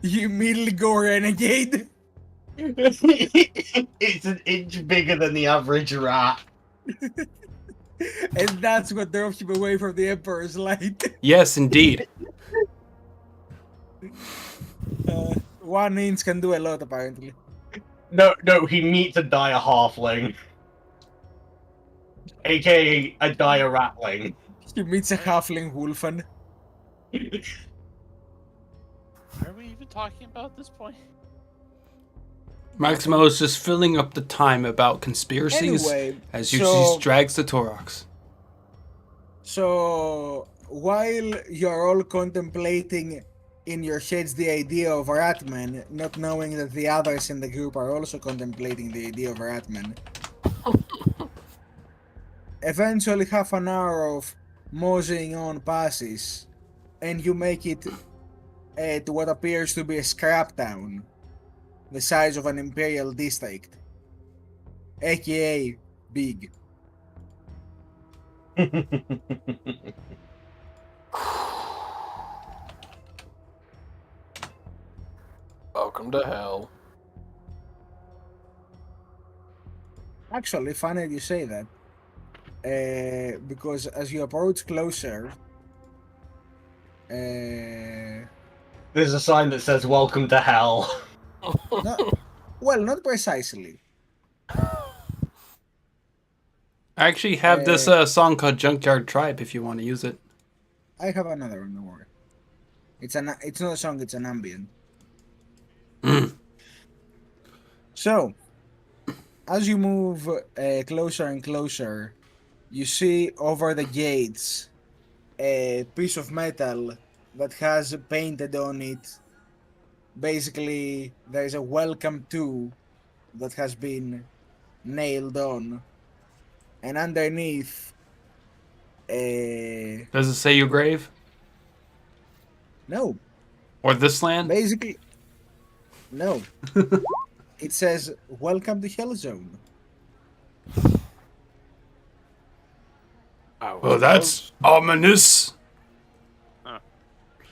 You immediately go renegade. It's an inch bigger than the average rat. And that's what drove him away from the Emperor's light. Yes, indeed. 1 inch can do a lot, apparently. No, he meets a dire halfling. AKA a dire ratling. He meets a halfling wolfen. Are we even talking about at this point? Maximo is just filling up the time about conspiracies Anyway, as so- Ulysses drags the Torox. So, while you're all contemplating in your heads the idea of Ratman, not knowing that the others in the group are also contemplating the idea of Ratman, eventually half an hour of moseying on passes, and you make it to what appears to be a scrap town, the size of an imperial district, aka big. Welcome to hell. Actually, funny you say that, because as you approach closer, There's a sign that says "Welcome to Hell." well, not precisely. I actually have this song called Junkyard Tribe if you want to use it. I have another one, don't worry. It's not a song, it's an ambient. So, as you move closer and closer, you see over the gates a piece of metal that has painted on it. Basically, there's a welcome to that has been nailed on. And underneath, Does it say your grave? no, Or this land? basically, no. it says, "Welcome to Hell Zone." I was Well, that's ominous.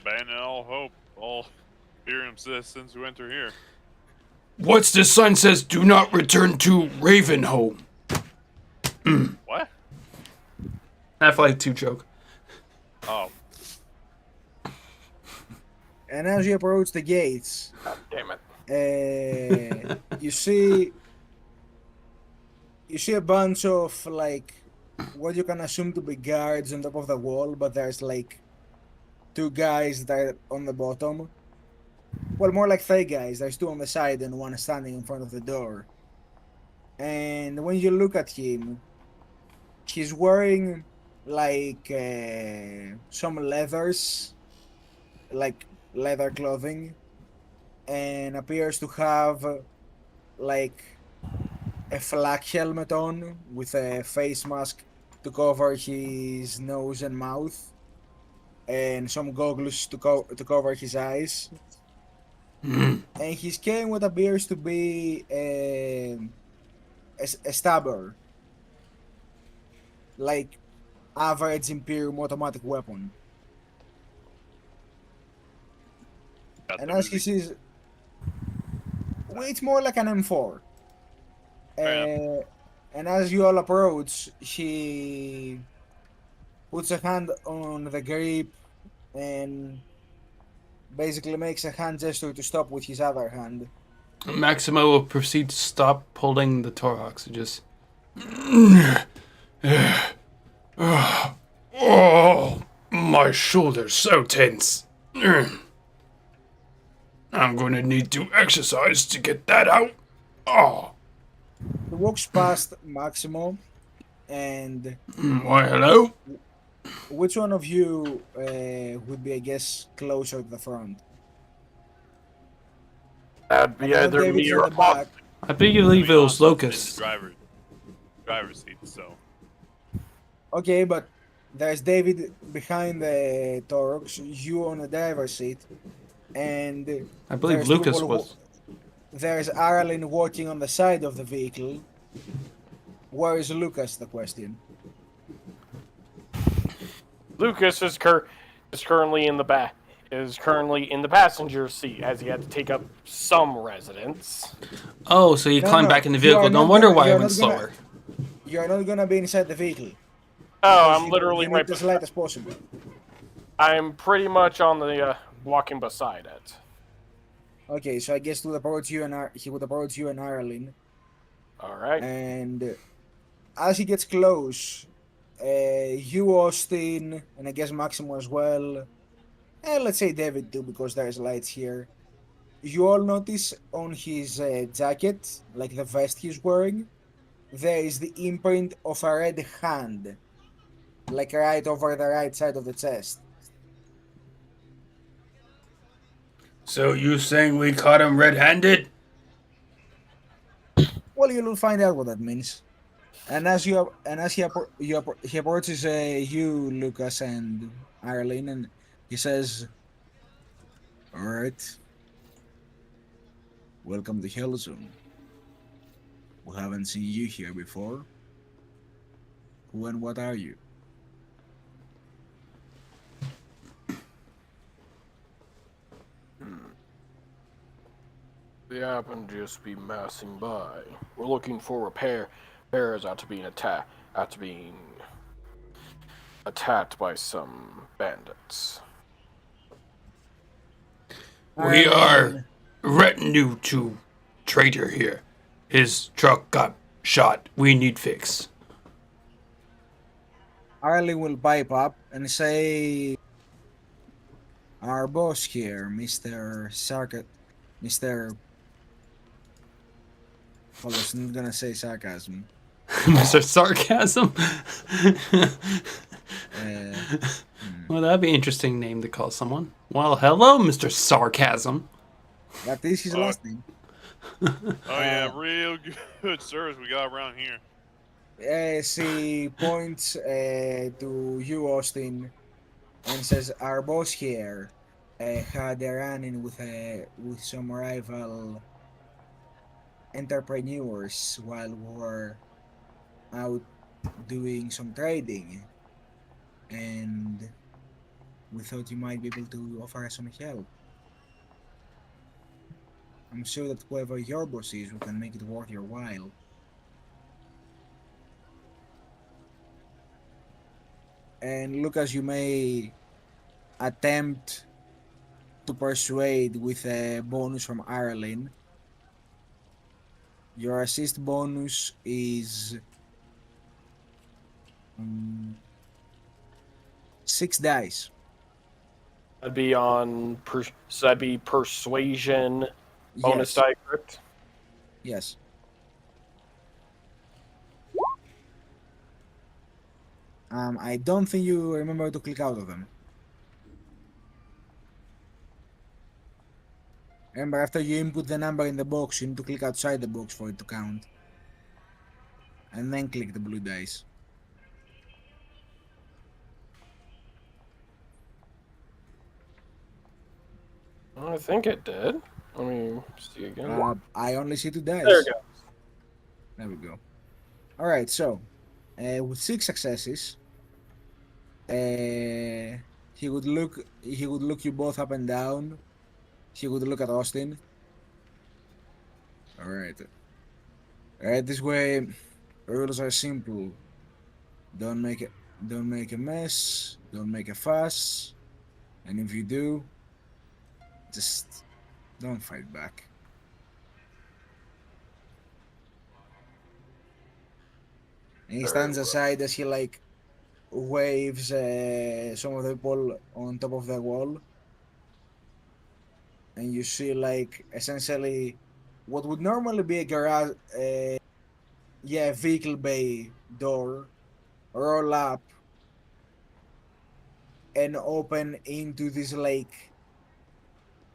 Abandon all hope, all Imperium citizens who enter here. What's this sign says? Do not return to Ravenholm. What? Half-Life 2 joke. Oh, And as you approach the gates, God damn it. you see a bunch of like what you can assume to be guards on top of the wall, but there's like two guys that are on the bottom. Well, more like three guys. There's two on the side and one standing in front of the door. And when you look at him, he's wearing like some leathers, like leather clothing, and appears to have like a flak helmet on with a face mask to cover his nose and mouth, and some goggles to cover his eyes. And he's carrying what appears to be a stabber, like average Imperium automatic weapon. got And the as he movie. sees, well, it's more like an M4. Fair And as you all approach, he puts a hand on the grip and basically makes a hand gesture to stop with his other hand. Maximo will proceed to stop pulling the Torhox and just. Oh, my shoulder's so tense. I'm gonna need to exercise to get that out. Oh, He walks past Maximo, and why, hello? which one of you would be, I guess, closer to the front? That'd I be know either David's me in or the back. I believe it was I'm in Locust. the driver's seat, so Okay, but there's David behind the Torox, you on the driver's seat, and I believe there's Lucas people was. there's Arlen walking on the side of the vehicle. Where is Lucas, the question? Lucas is currently in the back. Is currently in the passenger seat as he had to take up some residence. Oh, so you No, climbed no, back in the you are vehicle. No not wonder gonna- why you I are went not gonna- slower. You're not gonna be inside the vehicle. Oh, because I'm literally you need right as beside. light as possible. I'm pretty much on the walking beside it. Okay, so I guess he would approach you and Arlen, All right. and as he gets close, you, Austin, and I guess Maximo as well, and let's say David too, because there's lights here. You all notice on his jacket, like the vest he's wearing, there is the imprint of a red hand, like right over the right side of the chest. So you saying we caught him red-handed? Well, you'll find out what that means. And as he approaches you, Lucas and Arlene, and he says, "All right, welcome to Hell Zone. We haven't seen you here before. Who and what are you?" They happen to just be passing by. We're looking for repairs after being attacked by some bandits. We are Arlene, retinue to traitor here. His truck got shot. We need fix. Arlene will pipe up and say, "Our boss here, Mr. Mr. I was not gonna say sarcasm. Mr. Sarcasm? Uh, Well, that'd be an interesting name to call someone. Well, hello, Mr. Sarcasm. that is his last name. oh yeah, real good service we got around here. She points to you, Austin, and says, "Our boss here had a run-in with some rival entrepreneurs while we're out doing some trading, and we thought you might be able to offer us some help. I'm sure that whoever your boss is, we can make it worth your while. And Lucas, you may attempt to persuade with a bonus from Ireland. Your assist bonus is 6 dice. That'd be on. So that'd be persuasion bonus Yes. die, correct? Yes. I don't think you remember to click out of them. Remember, after you input the number in the box, you need to click outside the box for it to count. And then click the blue dice. I think it did. Let me see again. I only see 2 dice. There we go. There we go. All right, so with 6 successes, he would look you both up and down. He would look at Austin. All right. All right, this way, rules are simple. Don't make a mess. Don't make a fuss. And if you do, just don't fight back. And he stands aside as he like waves some of the people on top of the wall, and you see like essentially what would normally be a garage, vehicle bay door roll up and open into this like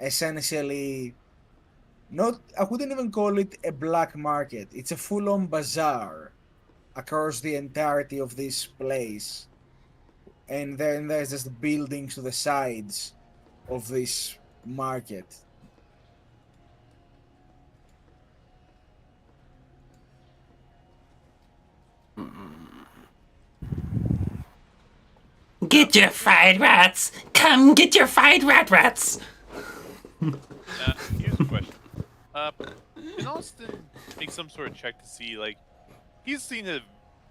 essentially not, I wouldn't even call it a black market. It's a full-on bazaar across the entirety of this place. And then there's just buildings to the sides of this market. Get your fried rats! Come get your fried rats! Here's a question. Can Austin make some sort of check to see, like, he's seen a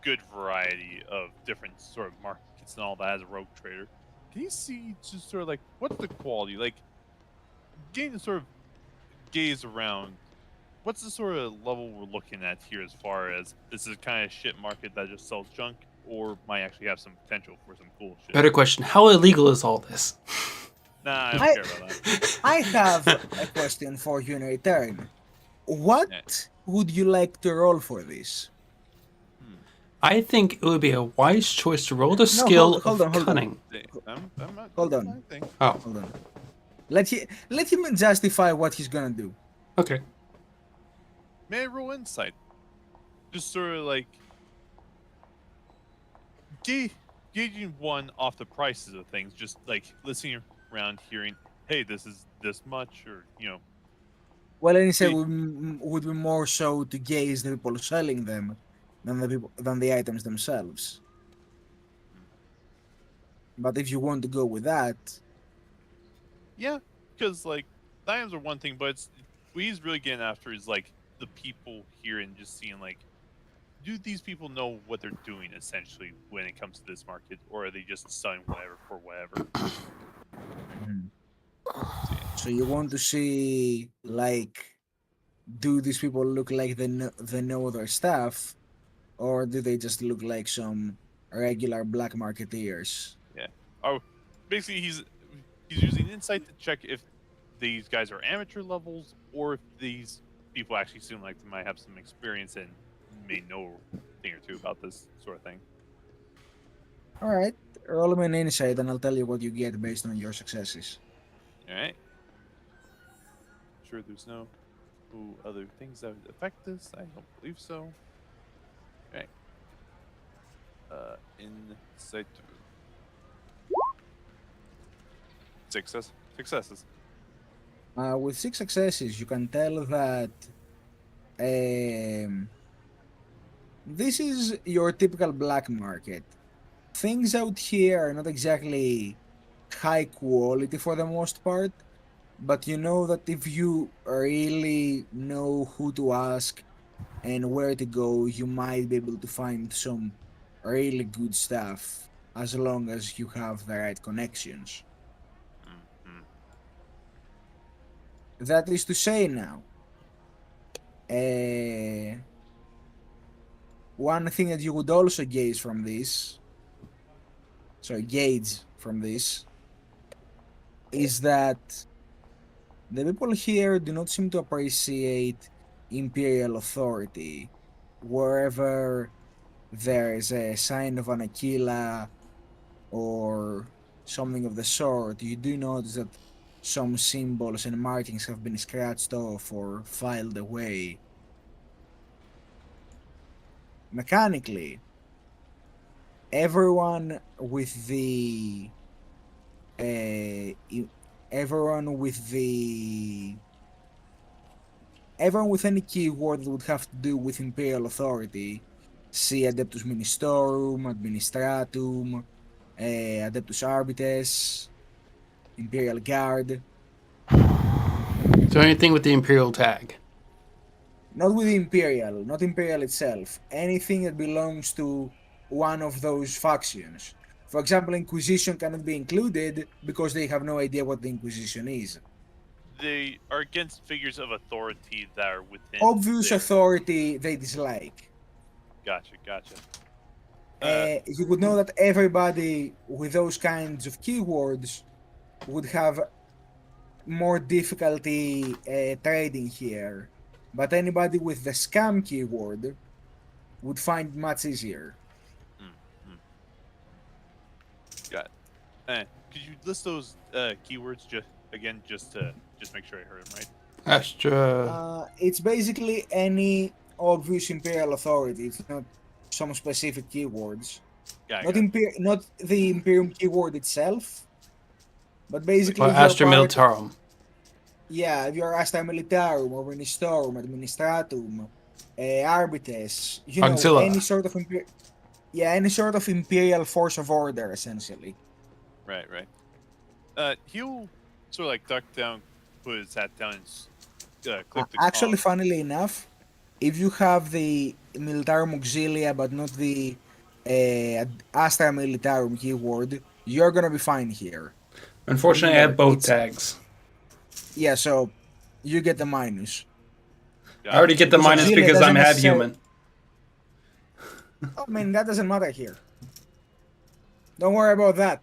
good variety of different sort of markets and all that as a rogue trader. Can he see just sort of like what's the quality? Like, getting to sort of gaze around, what's the sort of level we're looking at here as far as this is kind of shit market that just sells junk, or might actually have some potential for some cool shit? Better question, how illegal is all this? Nah, I don't care about that. I have a question for you in return. What would you like to roll for this? I think it would be a wise choice to roll the skill hold of on, hold on. cunning. Hold on. Oh, Hold on. Let him justify what he's gonna do. okay. May I roll insight? Just sort of like gauging one off the prices of things, just like listening around, hearing, hey, this is this much, or Well, instead would be more so to gauge the people selling them than the items themselves. But if you want to go with that, yeah, because like the items are one thing, but what he's really getting after is like the people here and just seeing like, do these people know what they're doing essentially when it comes to this market, or are they just selling whatever for whatever? so you want to see like, do these people look like they know their stuff, or do they just look like some regular black marketeers? Yeah. Oh, basically he's using insight to check if these guys are amateur levels or if these people actually seem like they might have some experience and may know a thing or two about this sort of thing. All right, roll me an insight, and I'll tell you what you get based on your successes. All right. Sure, there's no other things that would affect this. I don't believe so. Okay. Insight. Successes. With 6 successes, you can tell that This is your typical black market. Things out here are not exactly high quality for the most part, but you know that if you really know who to ask and where to go, you might be able to find some really good stuff as long as you have the right connections. Mm-hmm. That is to say now, uh, one thing that you would also gauge from this, is that the people here do not seem to appreciate imperial authority. Wherever there is a sign of an Aquila or something of the sort, you do notice that some symbols and markings have been scratched off or filed away. Mechanically, everyone with the uh, i- everyone with the everyone with any keyword that would have to do with imperial authority, see Adeptus Ministorum, Administratum, Adeptus Arbites, Imperial Guard. So anything with the Imperial tag. Not with Imperial, not Imperial itself. Anything that belongs to one of those factions. For example, Inquisition cannot be included because they have no idea what the Inquisition is. They are against figures of authority that are within. Obvious their... authority they dislike. Gotcha. You would know that everybody with those kinds of keywords would have more difficulty trading here, but anybody with the scam keyword would find much easier. Mm-hmm. Got it. Could you list those keywords just to make sure I heard them right? Astra. It's basically any obvious imperial authority. It's not some specific keywords. Got it. Not the imperium keyword itself, but basically Or if you're Astra part. Militarum. Yeah, if you're Astra Militarum or Ministorum, Administratum, Arbites, you know, Auxilla. any sort of any sort of imperial force of order, essentially. Right. He'll sort of like duck down, put his hat down, and click the Actually, comm. funnily enough, if you have the Militarum Auxilia but not the Astra Militarum keyword, you're gonna be fine here. Unfortunately, I have both It's- tags. Yeah, so you get the minus. I already get the Because minus Auxilia because I'm doesn't half necessarily- human. I mean, that doesn't matter here. Don't worry about that.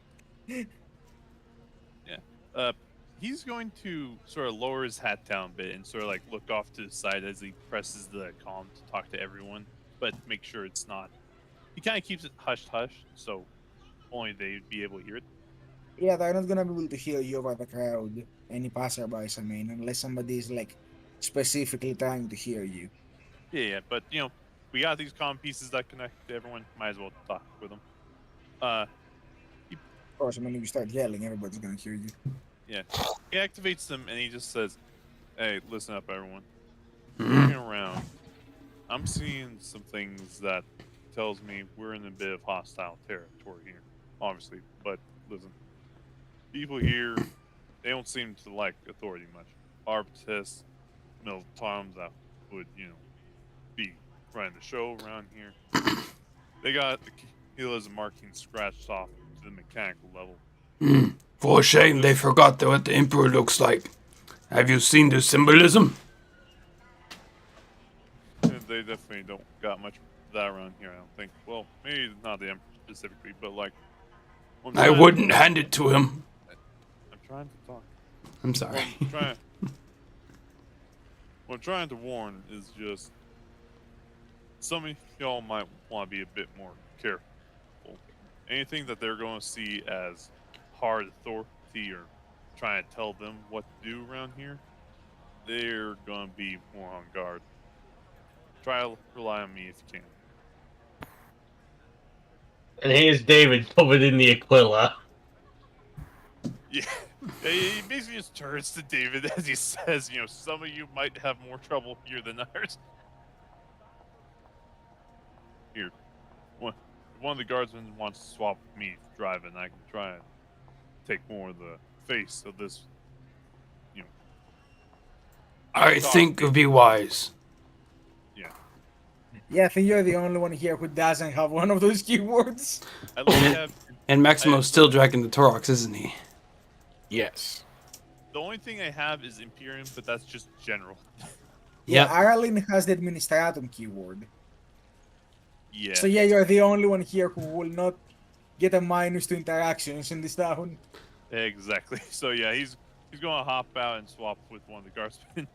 He's going to sort of lower his hat down a bit and sort of like look off to the side as he presses the comm to talk to everyone, but make sure it's not. He kind of keeps it hush, so only they'd be able to hear it. Yeah, they're not gonna be able to hear you over the crowd, any passerbys, I mean, unless somebody is like specifically trying to hear you. Yeah, but we got these comm pieces that connect to everyone. Might as well talk with them. Of course, I mean, if you start yelling, everybody's gonna hear you. Yeah, he activates them and he just says, "Hey, listen up, everyone. Mhm. Looking around, I'm seeing some things that tells me we're in a bit of hostile territory here, obviously. But listen, people here, they don't seem to like authority much. Arbites, Militums that would, be running the show around here. They got the Kilas marking scratched off to the mechanical level. For shame, they forgot what the Emperor looks like. Have you seen the symbolism? And they definitely don't got much of that around here, I don't think. Well, maybe not the Emperor specifically, but like... I wouldn't hand it to him. I'm trying to talk. I'm sorry. What I'm trying to warn is just some of y'all might want to be a bit more careful. Anything that they're going to see as hard authority or trying to tell them what to do around here, they're going to be more on guard. Try to rely on me if you can. And here's David covered in the Aquila. Yeah, he basically just turns to David as he says, some of you might have more trouble here than others. Here, one of the guardsmen wants to swap with me driving. I can try and take more of the face of this. You know, I think it would be wise. yeah. Yeah, I think you're the only one here who doesn't have one of those keywords. I'd like to have. And Maximo's still dragging the Torox, isn't he? Yes. The only thing I have is Imperium, but that's just general. Yeah, Yep. Aralyn has the Administratum keyword. Yeah. So yeah, you're the only one here who will not get a minus to interactions in this town. Exactly. So yeah, he's gonna hop out and swap with one of the guardsmen.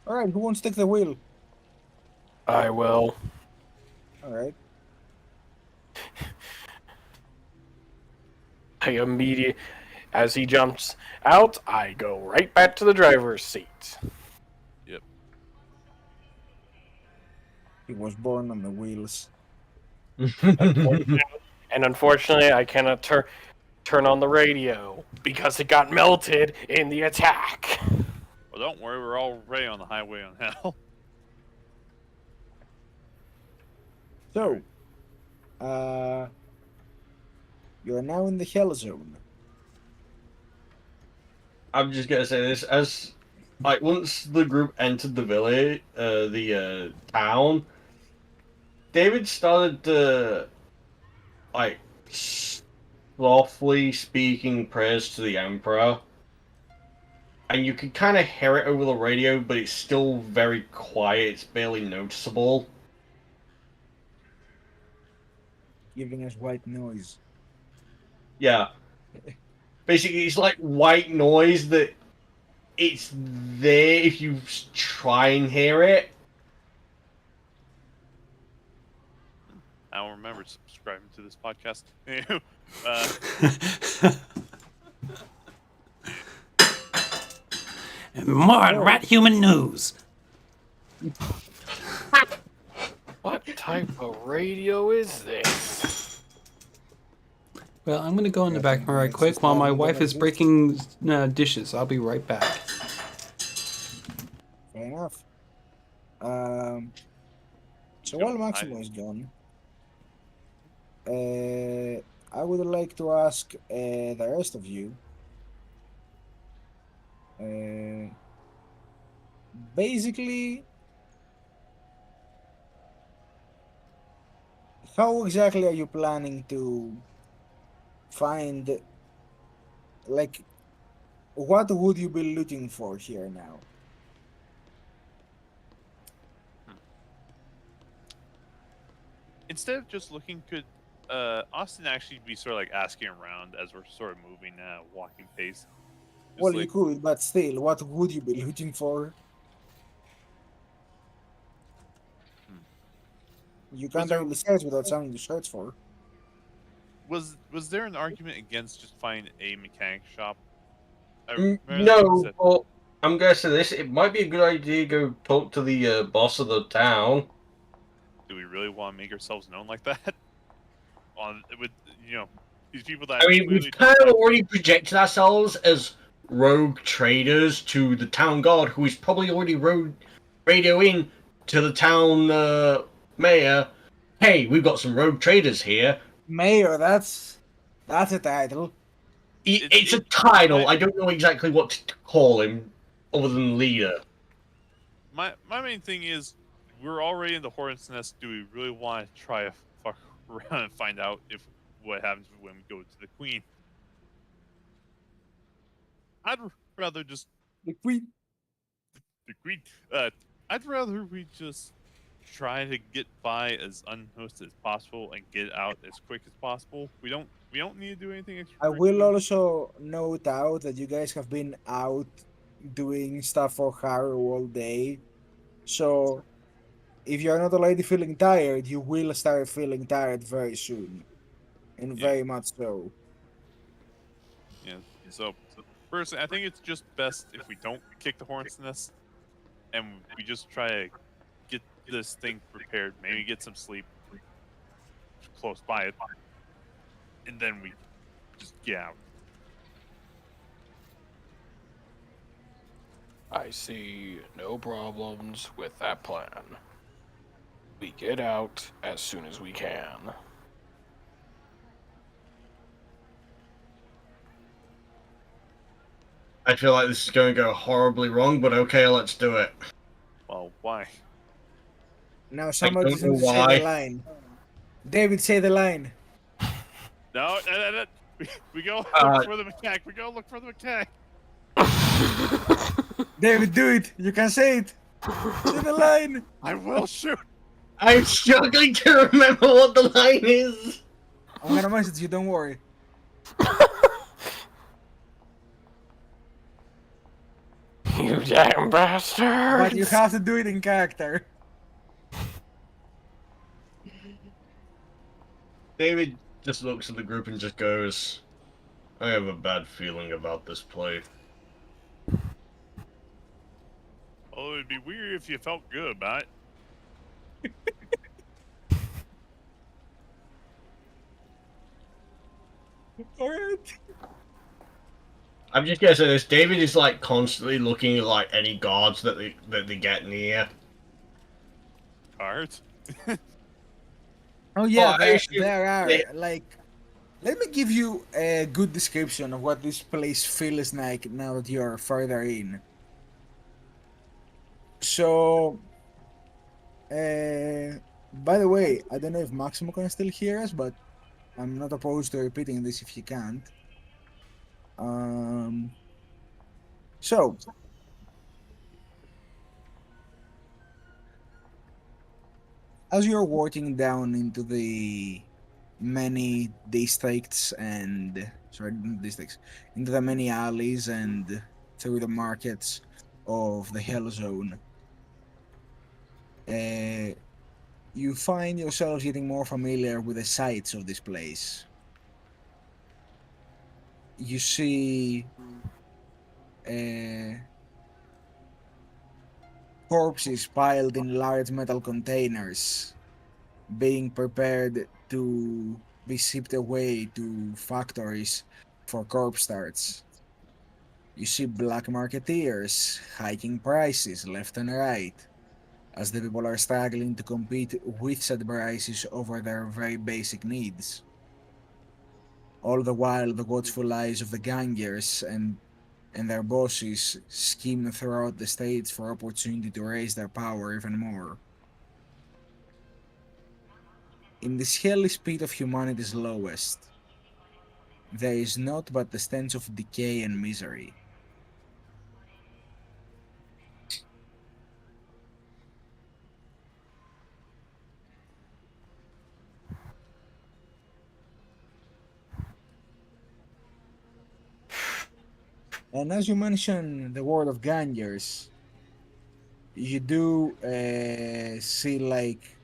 Alright, who wants to take the wheel? I will. Alright. I immediately, as he jumps out, I go right back to the driver's seat. Yep. He was born on the wheels. And unfortunately, I cannot turn on the radio because it got melted in the attack. Well, don't worry, we're already on the highway on hell. So, you're now in the Hell Zone. I'm just gonna say this as like once the group entered the village, the town, David started to like softly speaking prayers to the Emperor, and you can kind of hear it over the radio, but it's still very quiet. It's barely noticeable. Giving us white noise. Yeah, basically, it's like white noise that it's there if you try and hear it. I'll remember subscribing to this podcast. More on rat human news. What type of radio is this? Well, I'm gonna go in the back right quick while my wife is breaking dishes. I'll be right back. Fair enough. So Go while Maximo is gone, I would like to ask the rest of you. Basically, how exactly are you planning to find, like, what would you be looking for here now? Instead of just looking, could Austin actually be sort of like asking around as we're sort of moving at a walking pace? Just Well, like, you could, but still, what would you be looking for? You can't there- really search without something to search for. was there an argument against just finding a mechanic shop? I Mm, remember no, you said- but I'm gonna say this. It might be a good idea to go talk to the boss of the town. do we really want to make ourselves known like that? On with these people that I mean, clearly we've don't kind of like- already projected ourselves as rogue traders to the town guard, who is probably already radioing to the town mayor. Hey, we've got some rogue traders here. Mayor, that's a title. It's a title. I don't know exactly what to call him, other than leader. My main thing is we're already in the hornet's nest. Do we really want to try to fuck around and find out if what happens when we go to the queen? I'd rather just The queen. the queen. I'd rather we just try to get by as unhosted as possible and get out as quick as possible. We don't need to do anything extra. I will also note out that you guys have been out doing stuff for Harrow all day. So if you're not already feeling tired, you will start feeling tired very soon. And Yeah. very much so. Yeah. So personally, I think it's just best if we don't kick the hornet's nest and we just try to get this thing prepared. Maybe get some sleep close by it, and then we just get out. I see no problems with that plan. We get out as soon as we can. I feel like this is going to go horribly wrong, but okay, let's do it. Well, why? Now I somebody don't know needs to say why. the line. David, say the line. No. We go Uh, look for the mechanic. We go look for the mechanic. David, do it. You can say it. Say the line. I will shoot. I'm struggling to remember what the line is. I'm gonna message you. Don't worry. You damn bastard! But you have to do it in character. David just looks at the group and just goes, I have a bad feeling about this play. Well, it'd be weird if you felt good about it. Alright. I'm just gonna say this, David is like constantly looking at like any guards that they get near. Cards. Oh yeah, I assume there are they- like. Let me give you a good description of what this place feels like now that you're further in. So, by the way, I don't know if Maximo can still hear us, but I'm not opposed to repeating this if he can't. So, as you're walking down into the many districts and not districts, into the many alleys and through the markets of the Hell Zone, you find yourselves getting more familiar with the sights of this place. You see corpses piled in large metal containers being prepared to be shipped away to factories for corpse starts. You see black marketeers hiking prices left and right as the people are struggling to compete with said prices over their very basic needs. All the while, the watchful eyes of the gangers and their bosses scheme throughout the states for opportunity to raise their power even more. In this hellish pit of humanity's lowest, there is naught but the stench of decay and misery. And as you mentioned the word of gangers, you do see like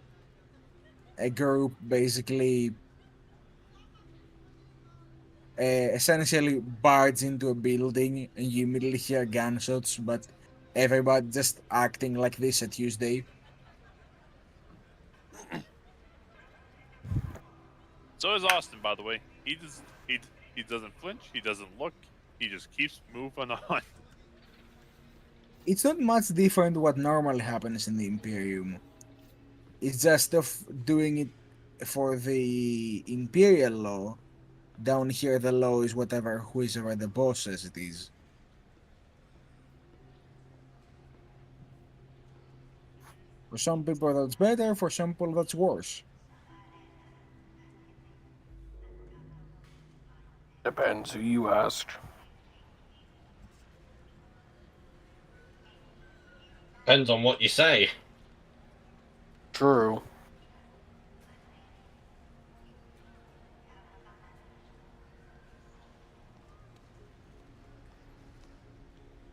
a group basically essentially barge into a building and you immediately hear gunshots, but everybody just acting like this at Tuesday. So is Austin, by the way. He doesn't flinch. He doesn't look. He just keeps moving on. It's not much different to what normally happens in the Imperium. It's just of doing it for the Imperial law. Down here the law is whatever whoever the boss says it is. For some people that's better, for some people that's worse. Depends who you ask. Depends on what you say. True.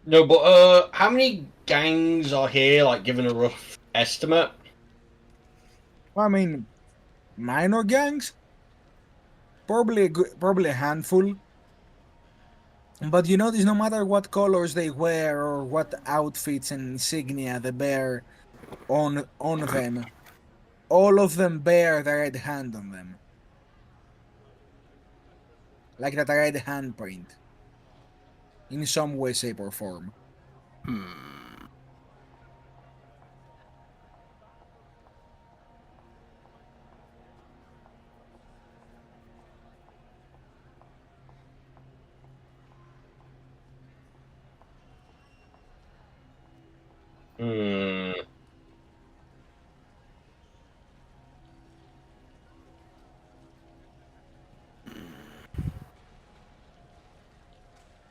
No, but how many gangs are here? Like, given a rough estimate. I mean, minor gangs, probably a handful. But you notice no matter what colors they wear or what outfits and insignia they bear on them, all of them bear the red hand on them. Like that red handprint. In some way, shape, or form. Hmm.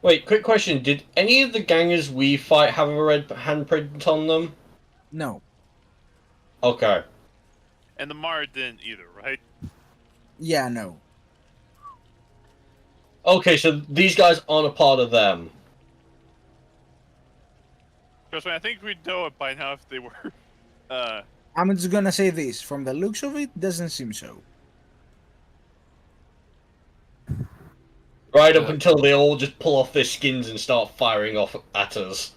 Wait, quick question. Did any of the gangers we fight have a red handprint on them? No. Okay. And the Mara didn't either, right? Yeah, no. Okay, so these guys aren't a part of them. Trust me, I think we'd know it by now if they were. I'm just gonna say this. From the looks of it, doesn't seem so. Right up until they all just pull off their skins and start firing off at us.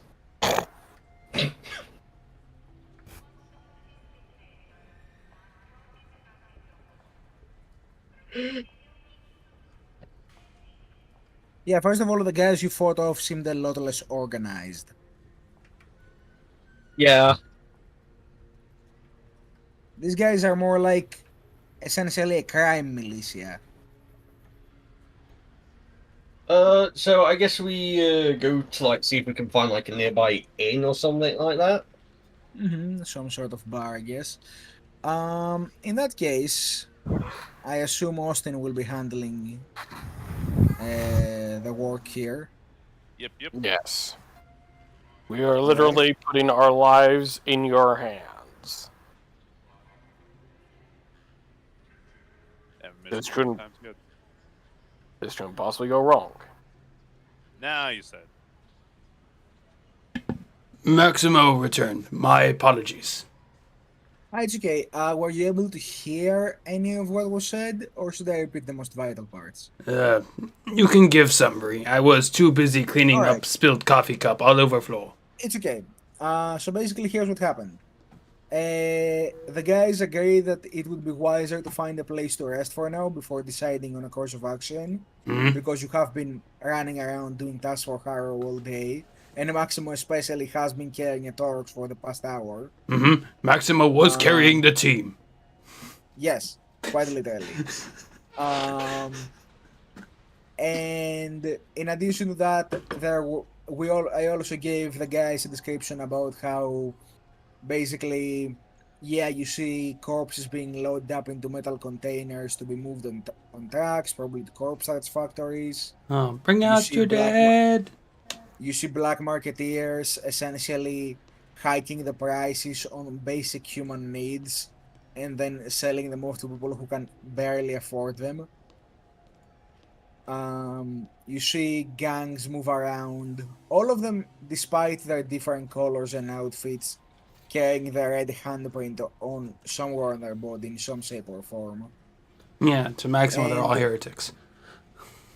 Yeah, first of all, the guys you fought off seemed a lot less organized. Yeah. These guys are more like essentially a crime militia. So I guess we go to like see if we can find like a nearby inn or something like that. Some sort of bar, I guess. In that case, I assume Austin will be handling the work here. Yep. Yes. We are literally putting our lives in your hands. This couldn't possibly go wrong. Now you said. Maximo returned. My apologies. It's okay. Were you able to hear any of what was said, or should I repeat the most vital parts? You can give summary. I was too busy cleaning Alright. up spilled coffee cup all over floor. It's okay. So basically, here's what happened. The guys agreed that it would be wiser to find a place to rest for now before deciding on a course of action, because you have been running around doing tasks for Harrow all day, and Maximo especially has been carrying a torch for the past hour. Maximo was carrying the team. Yes, quite literally. And in addition to that, I also gave the guys a description about how basically, yeah, you see corpses being loaded up into metal containers to be moved on tracks, probably to corpse arts factories. Oh, bring You out see your dead. You see black marketeers essentially hiking the prices on basic human needs and then selling them off to people who can barely afford them. You see gangs move around, all of them, despite their different colors and outfits, carrying the red handprint on somewhere on their body in some shape or form. Yeah, to Maximo, they're all And- heretics.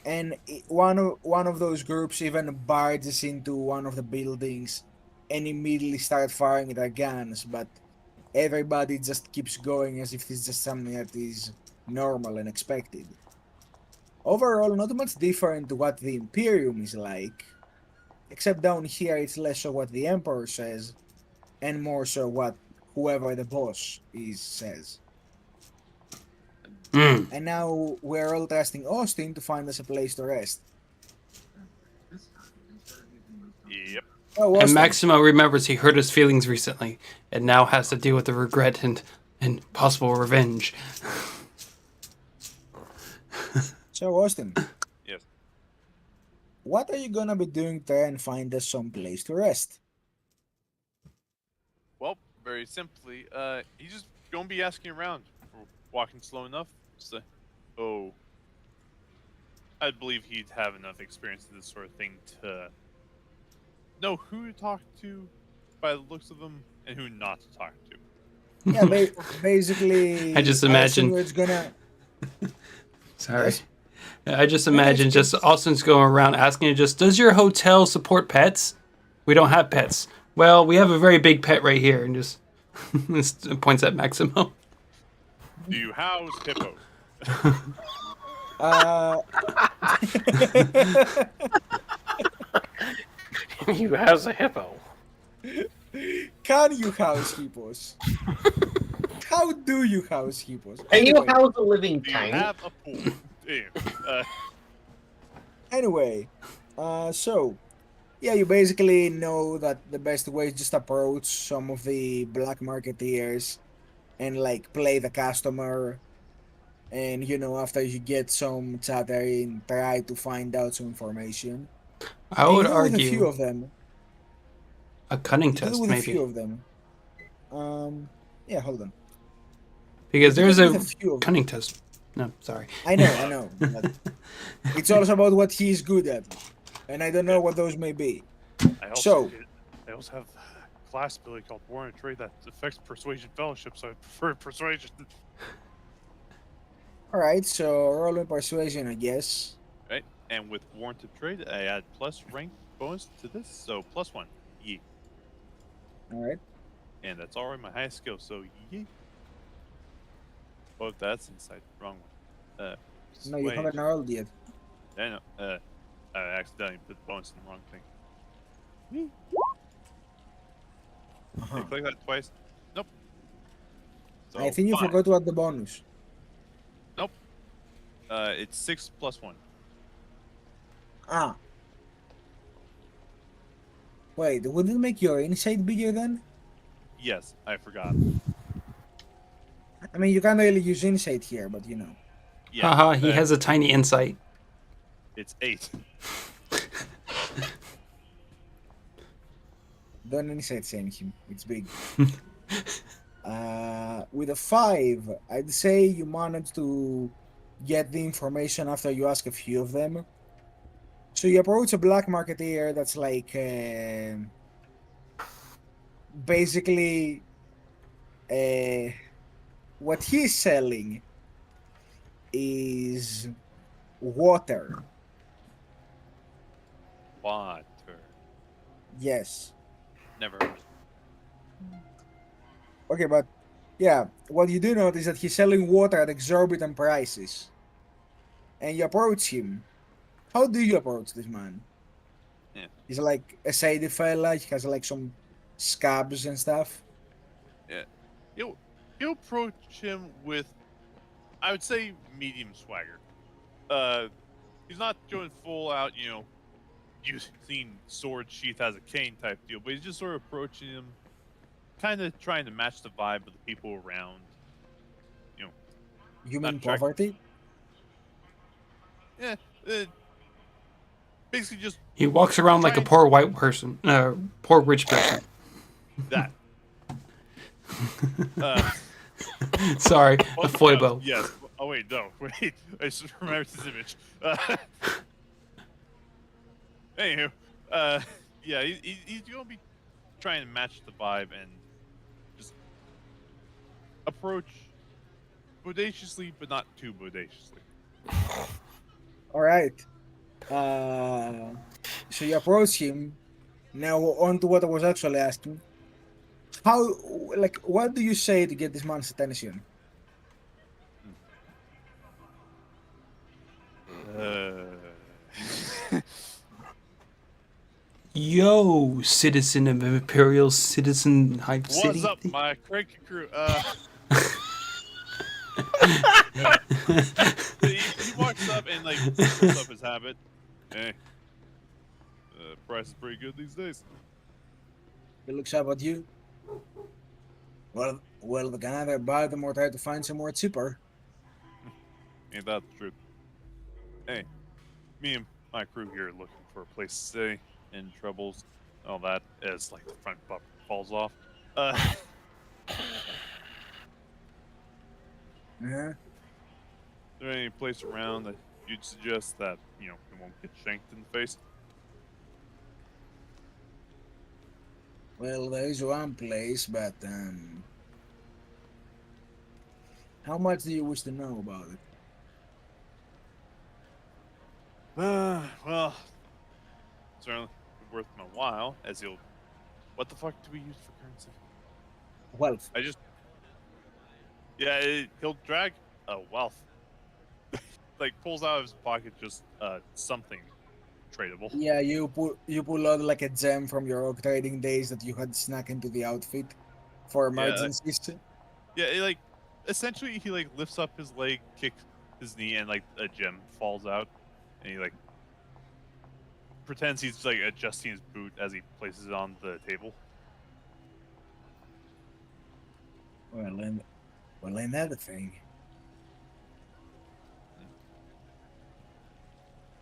And one of those groups even barges into one of the buildings and immediately start firing their guns, but everybody just keeps going as if it's just something that is normal and expected. Overall, not much different to what the Imperium is like, except down here it's less so what the Emperor says, and more so what whoever the boss is says. And now we're all trusting Austin to find us a place to rest. Yep. Oh, And Austin. Maximo remembers he hurt his feelings recently, and now has to deal with the regret and possible revenge. So, Austin. Yes. What are you gonna be doing there and find us some place to rest? Well, very simply, he's just gonna be asking around. We're walking slow enough. So, I believe he'd have enough experience in this sort of thing to know who to talk to by the looks of them and who not to talk to. Yeah, basically. I just assume imagine. it's gonna. Sorry. Yes? I just imagine just Austin's going around asking just, does your hotel support pets? We don't have pets. Well, we have a very big pet right here, and just points at Maximo. Do you house hippos? You house a hippo. Can you house hippos? How do you house hippos? Can you Anyway, house a living Do you tank? have a pool? anyway, so Yeah, you basically know that the best way is just approach some of the black marketeers and like play the customer, and after you get some chattering, try to find out some information. I And you would do with a few argue of them. a cunning You do test, with a few maybe. of them. Yeah, hold on. You Because do there's that with a a few of cunning them. test. No, sorry. I know, but it's also about what he's good at, and I don't know what those may be. So, I also have a class ability called War and Trade that affects Persuasion Fellowship, so I prefer Persuasion. all right, so roll in persuasion, I guess. Right? And with Warranted Trade, I add plus rank bonus to this, so +1. Yee. All right. And that's already my highest skill, so yee. Oh, that's inside. Wrong one. No, you haven't Persuasion. rolled yet. I know. I accidentally put the bonus in the wrong thing. Yee. Uh-huh. I click that twice. Nope. So I think you 5. forgot to add the bonus. Nope. It's 6 + 1. Ah. Wait, would it make your insight bigger then? Yes, I forgot. I mean, you can't really use insight here, but Yeah. Haha, he has a tiny insight. It's 8. Don't insight same him. It's big. With a 5, I'd say you managed to get the information after you ask a few of them. So you approach a black marketeer that's like basically what he's selling is water. Water. Yes. Never heard. Okay, but yeah, what you do notice is that he's selling water at exorbitant prices. And you approach him. How do you approach this man? Yeah. He's like a shady fella. He has like some scabs and stuff. Yeah. You approach him with, I would say, medium swagger. He's not going full out, using sword sheath as a cane type deal, but he's just sort of approaching him, kind of trying to match the vibe of the people around. You Not mean track. poverty? Yeah. Basically, just He walks around like a trying poor white person, poor rich person. that. Uh, Sorry, a well, foible. yes. Oh wait, no. Wait. I just remembered this image. Anywho, yeah, he's gonna be trying to match the vibe and just approach bodaciously, but not too bodaciously. All right. So you approach him. Now on to what I was actually asking. How, like, what do you say to get this man's attention? Yo, citizen of Imperial Citizen Hive City. What's up, my cranky crew? He walks up and like pulls up his habit. Hey, price is pretty good these days. He looks up at you. Well, we can either buy them or try to find somewhere cheaper. Ain't that the truth? Hey, me and my crew here are looking for a place to stay. In troubles, all that as like the front bumper falls off. Yeah. Is there any place around that you'd suggest that we won't get shanked in the face? Well, there is one place, but how much do you wish to know about it? Well, certainly worth my while. As he'll, what the fuck do we use for currency? Wealth. He'll drag a wealth, like pulls out of his pocket just something tradable. Yeah, you pull out like a gem from your oak trading days that you had snuck into the outfit for emergencies. Yeah, essentially he like lifts up his leg, kicks his knee, and like a gem falls out, and he like pretends he's like adjusting his boot as he places it on the table. Well, another thing.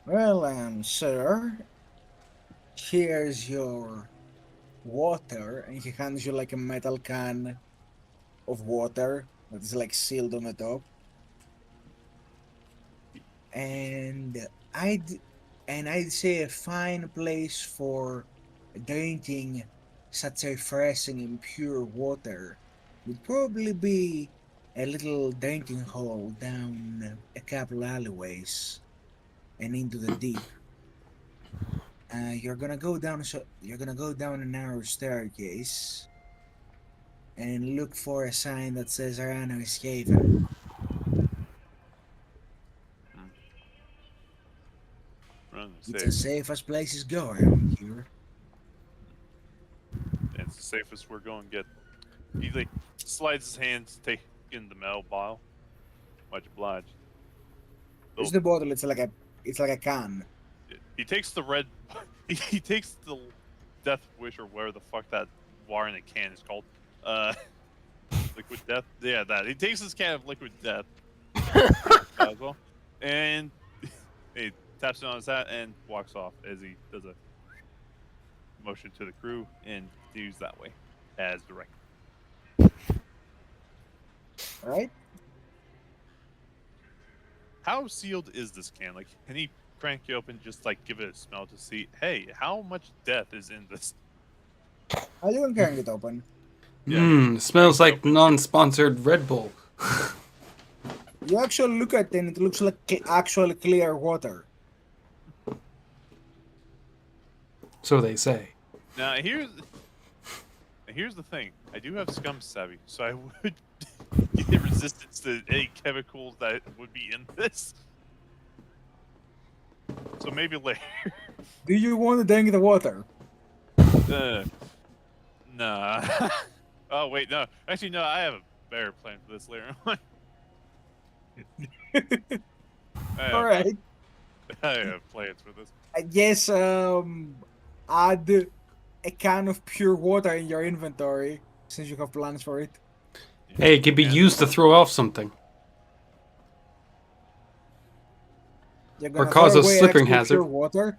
Well, sir, here's your water, and he hands you like a metal can of water that is like sealed on the top. And I'd I'd say a fine place for drinking such refreshing and pure water would probably be a little drinking hole down a couple alleyways and into the deep. You're gonna go down a narrow staircase and look for a sign that says Arano is Haven. Run It's safe. as safe as places go around here. It's the safest we're going to get. He like slides his hands to take in the metal bottle. Much obliged. Here's the bottle. It's like a can. He takes the red. He takes the death wish or whatever the fuck that water in a can is called. Liquid death. Yeah, that. He takes this can of liquid death as well, and he taps it on his hat and walks off as he does a motion to the crew and continues that way as directed. All right. How sealed is this can? Like, can he crank it open, just like give it a smell to see, hey, how much death is in this? Are you gonna it open? Smells like non-sponsored Red Bull. You actually look at it and it looks like actually clear water. So they say. Now here's the thing. I do have scum savvy, so I would get resistance to any chemicals that would be in this. So maybe later. Do you want to drink the water? Nah. Oh wait, no. Actually, no. I have a better plan for this later on. All right. I have plans for this. I guess add a can of pure water in your inventory since you have plans for it. Hey, it can be used to throw off something. You're Or gonna cause throw a away slipping extra hazard. Pure water.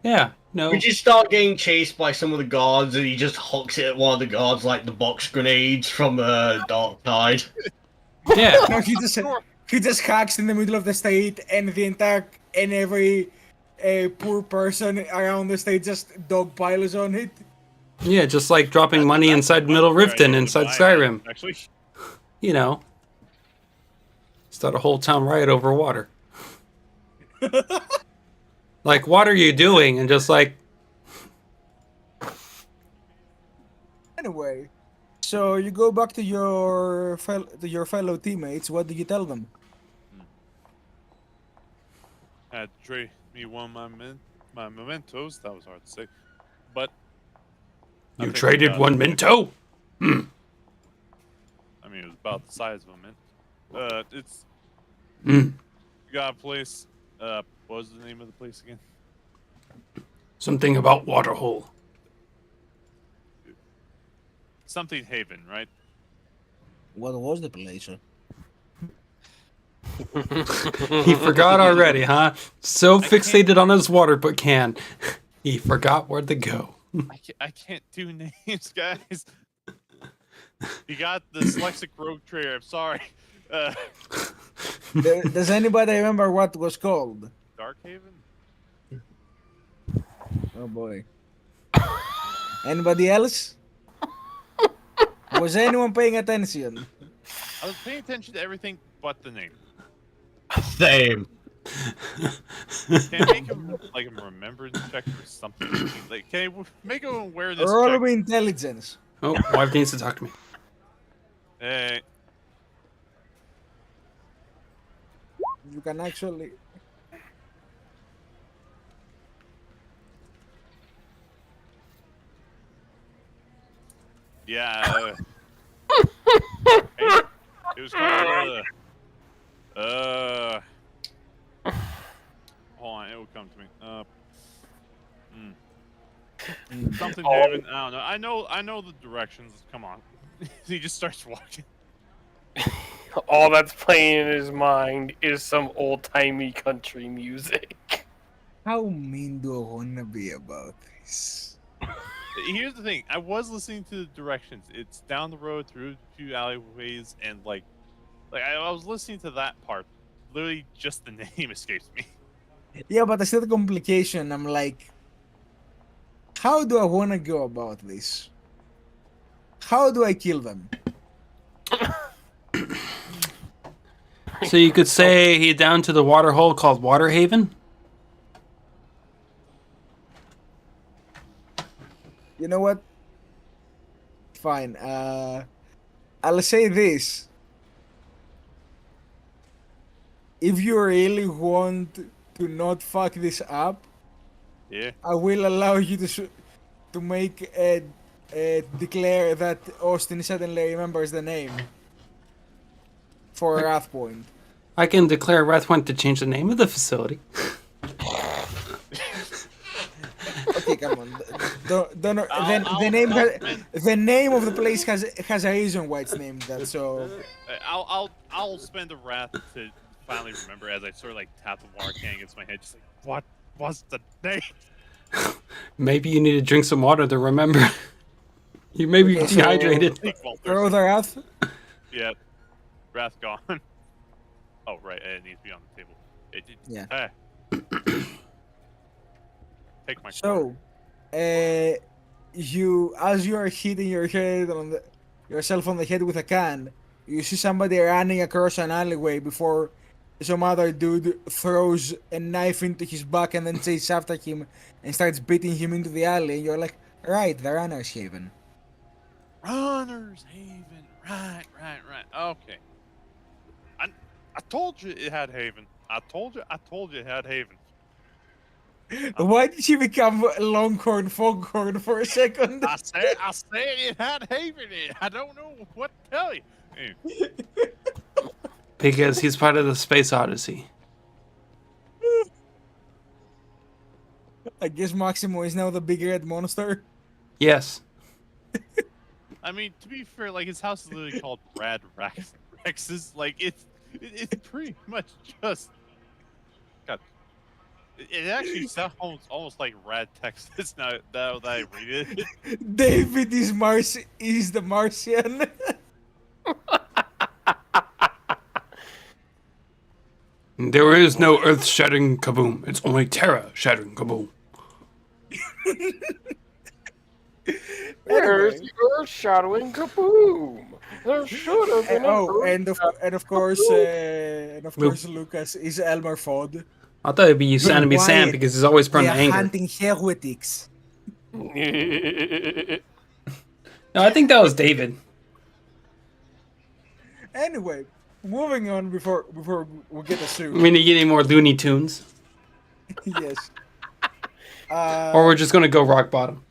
Yeah, no. We just start getting chased by some of the guards, and he just hucks it at one of the guards like the box grenades from Dark Tide. Yeah. No, he just hacks in the middle of the state, and every poor person around the state just dogpiles on it. Yeah, just like dropping money inside Middle Riften inside Skyrim. Actually, You know. Start a whole town riot over water. Like, what are you doing? And just like, Anyway, so you go back to your fellow teammates. What do you tell them? had to trade me one of my mementos. That was hard to say, but I you think traded we got one it. Minto? I mean, it was about the size of a mint. It's Mm. we got a place. What was the name of the place again? Something about Waterhole. Something Haven, right? What was the place? He forgot already, huh? So fixated on his water but can. He forgot where to go. I can't do names, guys. You got the dyslexic rogue trader. I'm sorry. Does anybody remember what it was called? Darkhaven? Oh boy. Anybody else? Was anyone paying attention? I was paying attention to everything but the name. Same. Can I make him like a remembrance check or something? Like, can I make him aware of this Roll check? me intelligence. Oh, wife needs to talk to me. Hey, You can actually. yeah. Hey, it was called. Hold on, it will come to me. Something Oh. Haven. I don't know. I know the directions. Come on. He just starts walking. All that's playing in his mind is some old-timey country music. How mean do I wanna be about this? Here's the thing. I was listening to the directions. It's down the road through a few alleyways, and like I was listening to that part. Literally, just the name escapes me. Yeah, but I see the complication. I'm like, how do I wanna go about this? How do I kill them? So you could say he down to the water hole called Waterhaven. You know what? Fine. I'll say this. If you really want to not fuck this up, Yeah. I will allow you to make declare that Austin suddenly remembers the name for a wrath point. I can declare Rathwent to change the name of the facility. Okay, come on. Don't I'll- the name I'll the name of the place has a reason why it's named that. So I'll spend a wrath to finally remember as I sort of like tap the water can against my head, just like what was the name? Maybe you need to drink some water to remember. You may be Okay, so- dehydrated. Well, throw the wrath. yeah, wrath gone. Oh right, it needs to be on the table. Yeah. Take my So, you as you are hitting your head on yourself on the head with a can, you see somebody running across an alleyway before some other dude throws a knife into his back and then chases after him and starts beating him into the alley. And you're like, right, the Runner's Haven. Runner's Haven. Right. Okay. I told you it had Haven. I told you it had Haven. Why did you become Longhorn Foghorn for a second? I said it had Haven in it. I don't know what to tell you. Anyway, Because he's part of the Space Odyssey. I guess Maximo is now the big red monster. Yes. I mean, to be fair, like his house is literally called Rad Rex's. Like it's pretty much just. God, it actually sounds almost like Rad Texas now that I read it. David is the Martian. There is no earth-shattering kaboom. It's only terra-shattering kaboom. There's the earth-shadowing kaboom. There should have been. And of course, Lucas is Elmer Fudd. I thought it'd be Yosemite Sam Quiet. because he's always prone They to are anger. hunting heretics. No, I think that was David. Anyway, moving on before we get a I suit. mean, you get any more Looney Tunes? Yes. Or we're just gonna go rock bottom.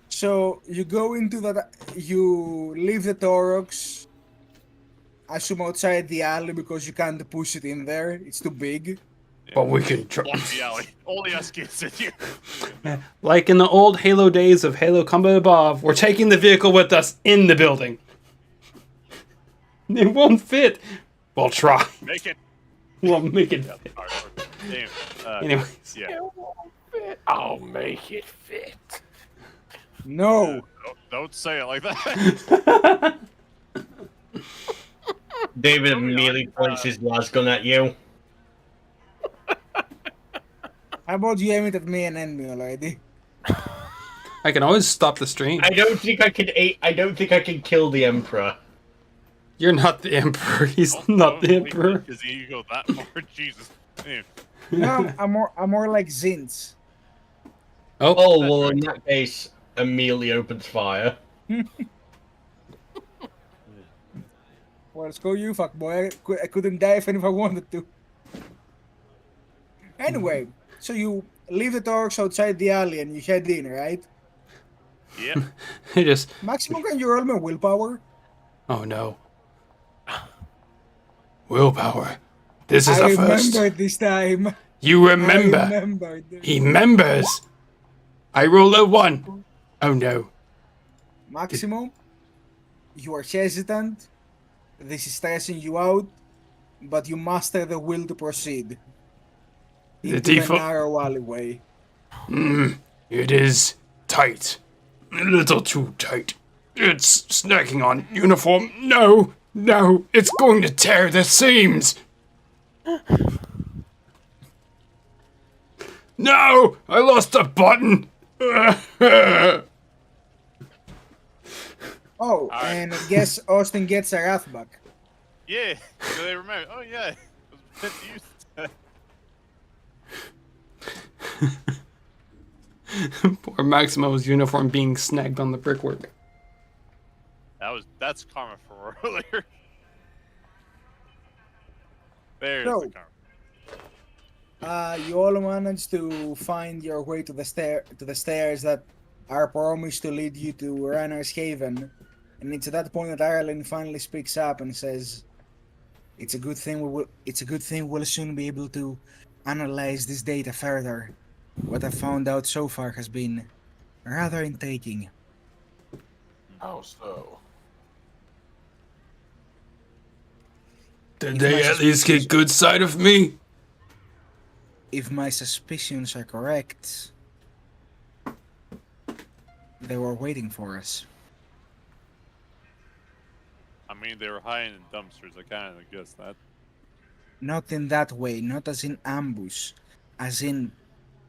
So you go into that. You leave the Taurox. I assume outside the alley because you can't push it in there. It's too big. But we can try. Block the alley. Only us kids in here. Like in the old Halo days of Halo Combat Above, we're taking the vehicle with us in the building. It won't fit. We'll try. Make it. We'll make it fit. All right, damn. Anyways. Yeah. I'll make it fit. No. Don't say it like that. David Moving on, immediately points his las gun at you. How about you aim it at me and end me already? I can always stop the stream. I don't think I can kill the Emperor. You're not the Emperor. He's not the Emperor. Because you go that far, Jesus. Anyway, No, I'm more like Zintz. Oh, Oh, well, in that case, immediately opens fire. Well, let's go you, fuckboy. I couldn't die if I wanted to. Anyway, so you leave the Taurox outside the alley and you head in, right? yeah. he just. Maximum, can you roll me willpower? Oh no. Willpower. This is I a first. remember this time. You I remember. remembered. He members. I rolled a 1. Oh no. Maximo, you are hesitant. This is stressing you out, but you muster the will to proceed The into the default. narrow alleyway. It is tight. A little too tight. It's snacking on uniform. No, no, it's going to tear the seams. No, I lost a button. Oh, Alright. and I guess Austin gets a wrath back. Yeah, so they remember. Oh yeah, it was meant to use that. Poor Maximo's uniform being snagged on the brickwork. That's karma for earlier. There's So- the karma. You all manage to find your way to the stairs that are promised to lead you to Ranar's Haven, and it's at that point that Ireland finally speaks up and says, "It's a good thing we'll soon be able to analyze this data further. What I've found out so far has been rather intriguing. How so? Did If they my at least get good side of me? If my suspicions are correct, they were waiting for us." I mean, they were hiding in dumpsters. I kind of guessed that. Not in that way, not as in ambush, as in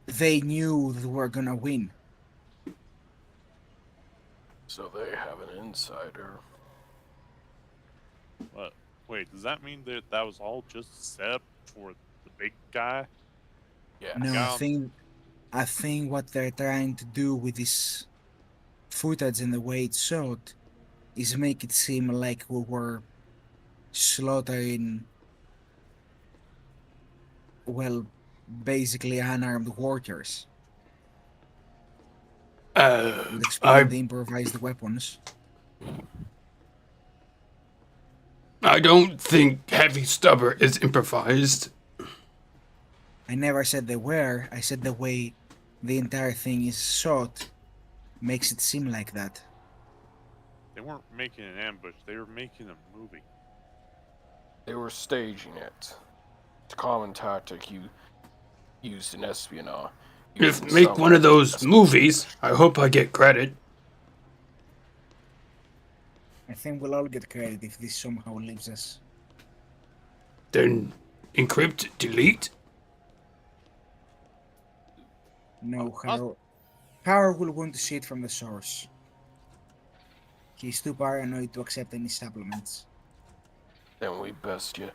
they knew that we were gonna win. So they have an insider. But wait, does that mean that was all just set up for the big guy? Yeah. No, Yeah. I think what they're trying to do with this footage and the way it's shot is make it seem like we were slaughtering, well, basically unarmed warriors with explain the improvised weapons. I don't think heavy stubber is improvised. I never said they were. I said the way the entire thing is shot makes it seem like that. They weren't making an ambush. They were making a movie. They were staging it. It's a common tactic you used in espionage. If make one of those movies, I hope I get credit. I think we'll all get credit if this somehow leaves us. Then encrypt, delete. No, Harold will want to see it from the source. He's too paranoid to accept any supplements. Then we best get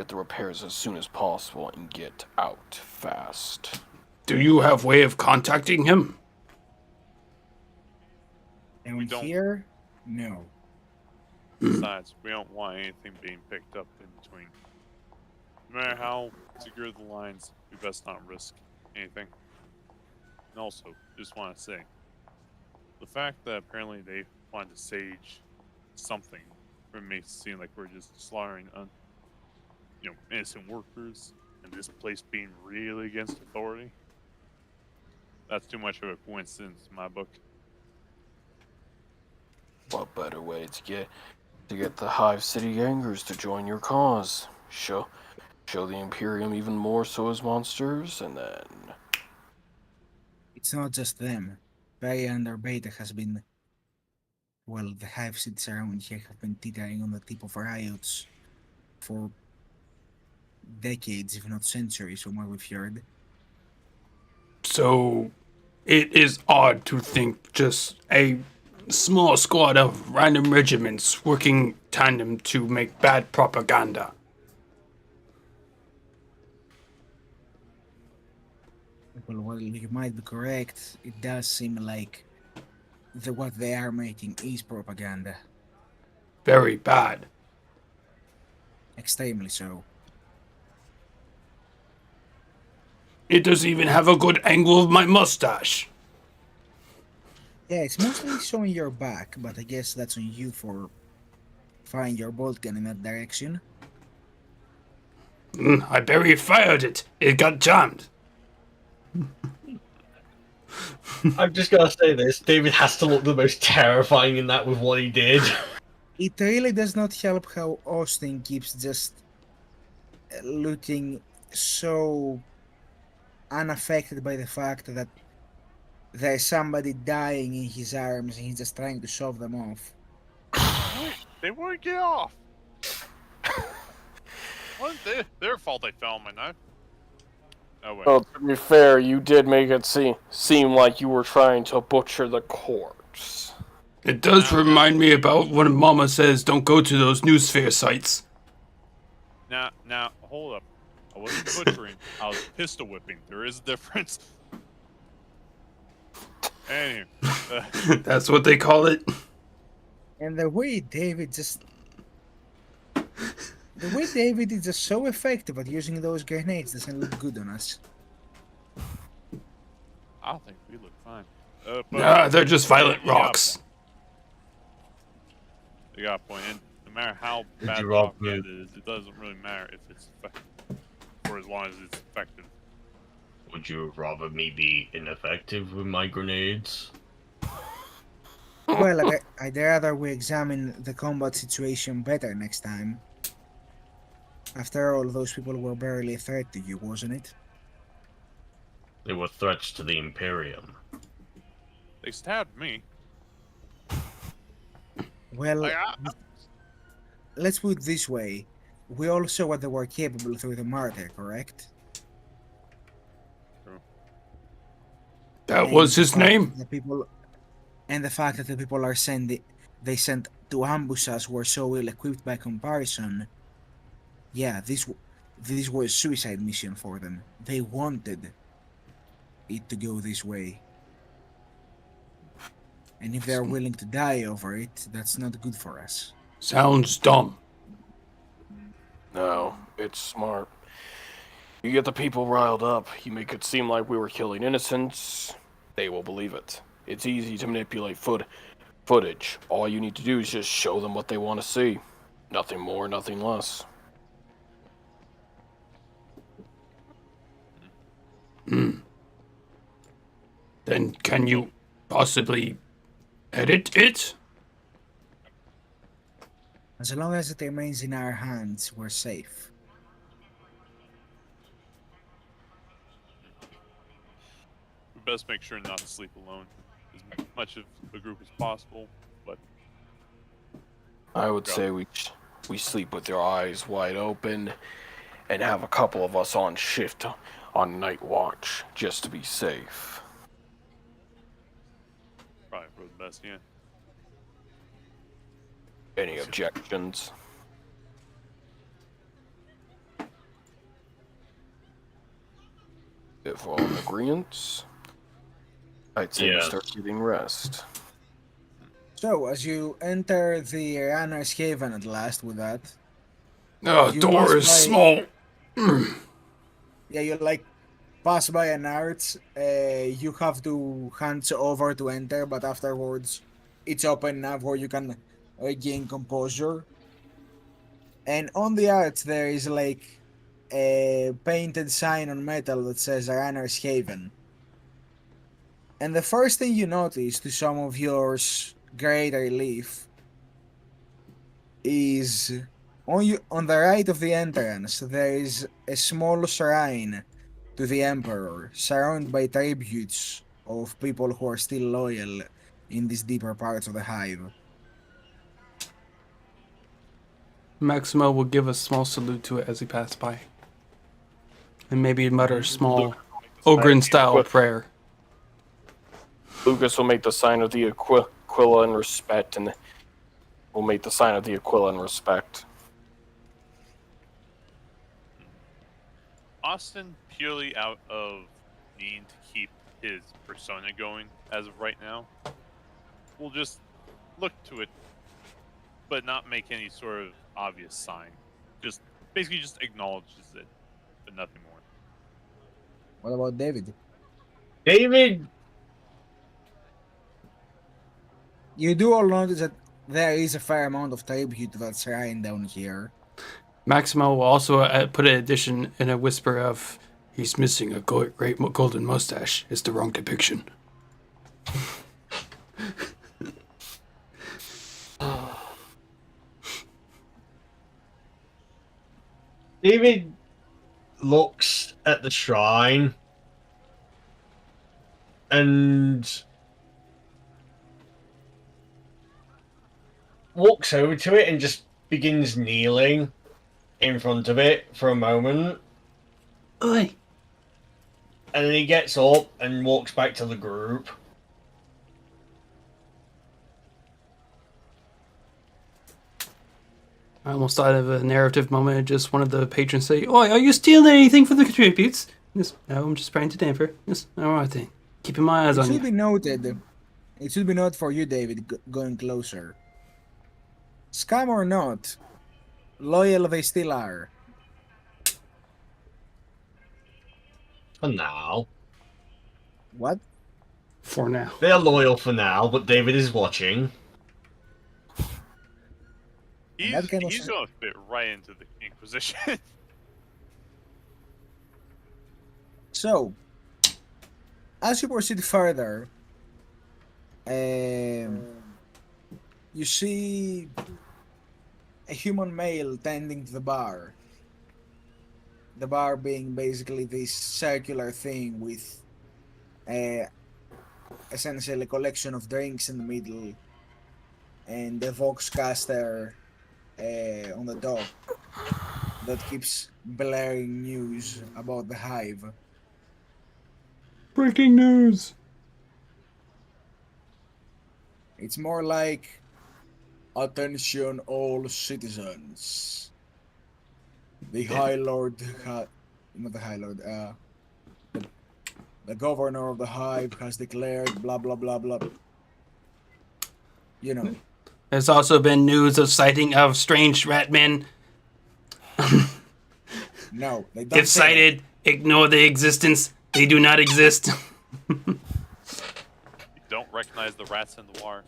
the repairs as soon as possible and get out fast. Do you have way of contacting him? Down don't. here, no. Besides, we don't want anything being picked up in between. No matter how secure the lines, we best not risk anything. And also, just want to say, the fact that apparently they wanted to stage something makes it seem like we're just slaughtering, innocent workers, and this place being really against authority. That's too much of a coincidence in my book. What better way to get the Hive City Gangers to join your cause? Show the Imperium even more so as monsters, and then It's not just them. Barry and Beta has been, well, the hive cities around here have been teetering on the tip of riots for decades, if not centuries, from what we've heard. So, it is odd to think just a small squad of random regiments working tandem to make bad propaganda. Well, you might be correct. It does seem like what they are making is propaganda. Very bad. Extremely so. It doesn't even have a good angle of my mustache. Yeah, it's mostly showing your back, but I guess that's on you for firing your bolt gun in that direction. I barely fired it. It got jammed. I'm just gonna say this. David has to look the most terrifying in that with what he did. It really does not help how Austin keeps just looking so unaffected by the fact that there's somebody dying in his arms and he's just trying to shove them off. They wouldn't get off. Wasn't their fault they fell on my knife. Oh wait. Well, to be fair, you did make it seem like you were trying to butcher the corpse. It does remind me about when Mama says don't go to those Noosphere sites. Now, hold up. I wasn't butchering. I was pistol whipping. There is a difference. Anyway, That's what they call it. And the way David just. The way David is just so effective at using those grenades doesn't look good on us. I think we look fine. Nah, they're just violent You got a rocks. point. You got a point. And no matter how Did bad you the rob rock me? it is, it doesn't really matter if it's effective. For as long as it's effective. Would you rather me be ineffective with my grenades? Well, I'd rather we examine the combat situation better next time. After all, those people were barely a threat to you, wasn't it? They were threats to the Imperium. They stabbed me. Well, Like, let's put it this way. We all saw what they were capable through the martyr, correct? That was his name. The people, and the fact that the people they sent to ambush us were so ill equipped by comparison. Yeah, this was a suicide mission for them. They wanted it to go this way. And if they're willing to die over it, that's not good for us. Sounds dumb. No, it's smart. You get the people riled up, you make it seem like we were killing innocents, they will believe it. It's easy to manipulate footage. All you need to do is just show them what they want to see. Nothing more, nothing less. Then can you possibly edit it? As long as it remains in our hands, we're safe. we best make sure not to sleep alone. As much of the group as possible. But I would say we sleep with our eyes wide open and have a couple of us on shift on night watch just to be safe. probably for the best, yeah. Any objections? If we're all in agreement, I'd say we Yes. start getting rest. So, as you enter the Runner's Haven at last with that, You Door must is buy- small. yeah, you like pass by an arch, you have to hands over to enter, but afterwards it's open enough where you can regain composure. And on the arch there is like a painted sign on metal that says Runner's Haven. And the first thing you notice, to some of your great relief, is on the right of the entrance there is a small shrine to the Emperor, surrounded by tributes of people who are still loyal in these deeper parts of the Hive. Maximo will give a small salute to it as he passed by. And maybe mutter a small Ogren-style prayer. Lucas will make the sign of the Aquila in respect, and we'll make the sign of the Aquila in respect. Austin, purely out of needing to keep his persona going as of right now, will just look to it, but not make any sort of obvious sign. Just basically just acknowledges it, but nothing more. What about David? David! You do all notice that there is a fair amount of tribute to that shrine down here. Maximo will also put an addition in a whisper of, he's missing a great golden mustache. It's the wrong depiction. David looks at the shrine and walks over to it and just begins kneeling in front of it for a moment. Oi. And then he gets up and walks back to the group. I almost thought of a narrative moment. Just one of the patrons say, "Oi, are you stealing anything for the tributes?" Yes. No, I'm just trying to damper. Yes. All right then. Keeping my eyes It on should you. be noted. It should be noted for you, David, going closer. Scam or not, loyal they still are. For now. What? For now. They're loyal for now, but David is watching. And that He's kind of he's gonna fit right into the Inquisition. So, as you proceed further, you see a human male tending to the bar. The bar being basically this circular thing with essentially a collection of drinks in the middle and the Voxcaster on the top that keeps blaring news about the hive. Breaking news. It's more like, attention all citizens. The High Lord, not the High Lord, the governor of the hive has declared blah blah blah blah. You know. There's also been news of sighting of strange rat men. No, they don't If say that. sighted, ignore the existence. They do not exist. You don't recognize the rats in the war.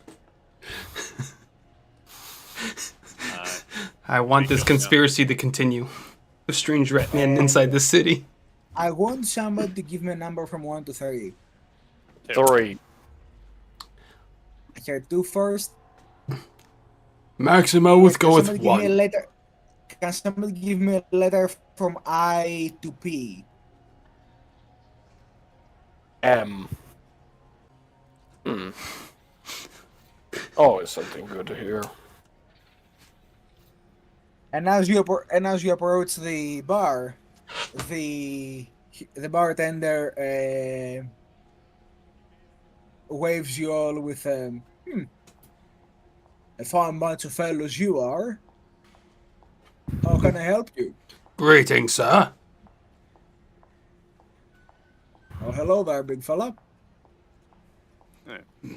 I want this Pretty good, conspiracy to continue. The strange rat men inside the city. I want somebody to give me a number from 1 to 30. 3. I hear 2 first. Maximo would go with Somebody give me a 1. letter. Can somebody give me a letter from I to P? M. Always something good to hear. And as you approach the bar, the bartender waves you all with a fine bunch of fellows you are. How can I help you? Greetings, sir. Oh, hello there, big fella.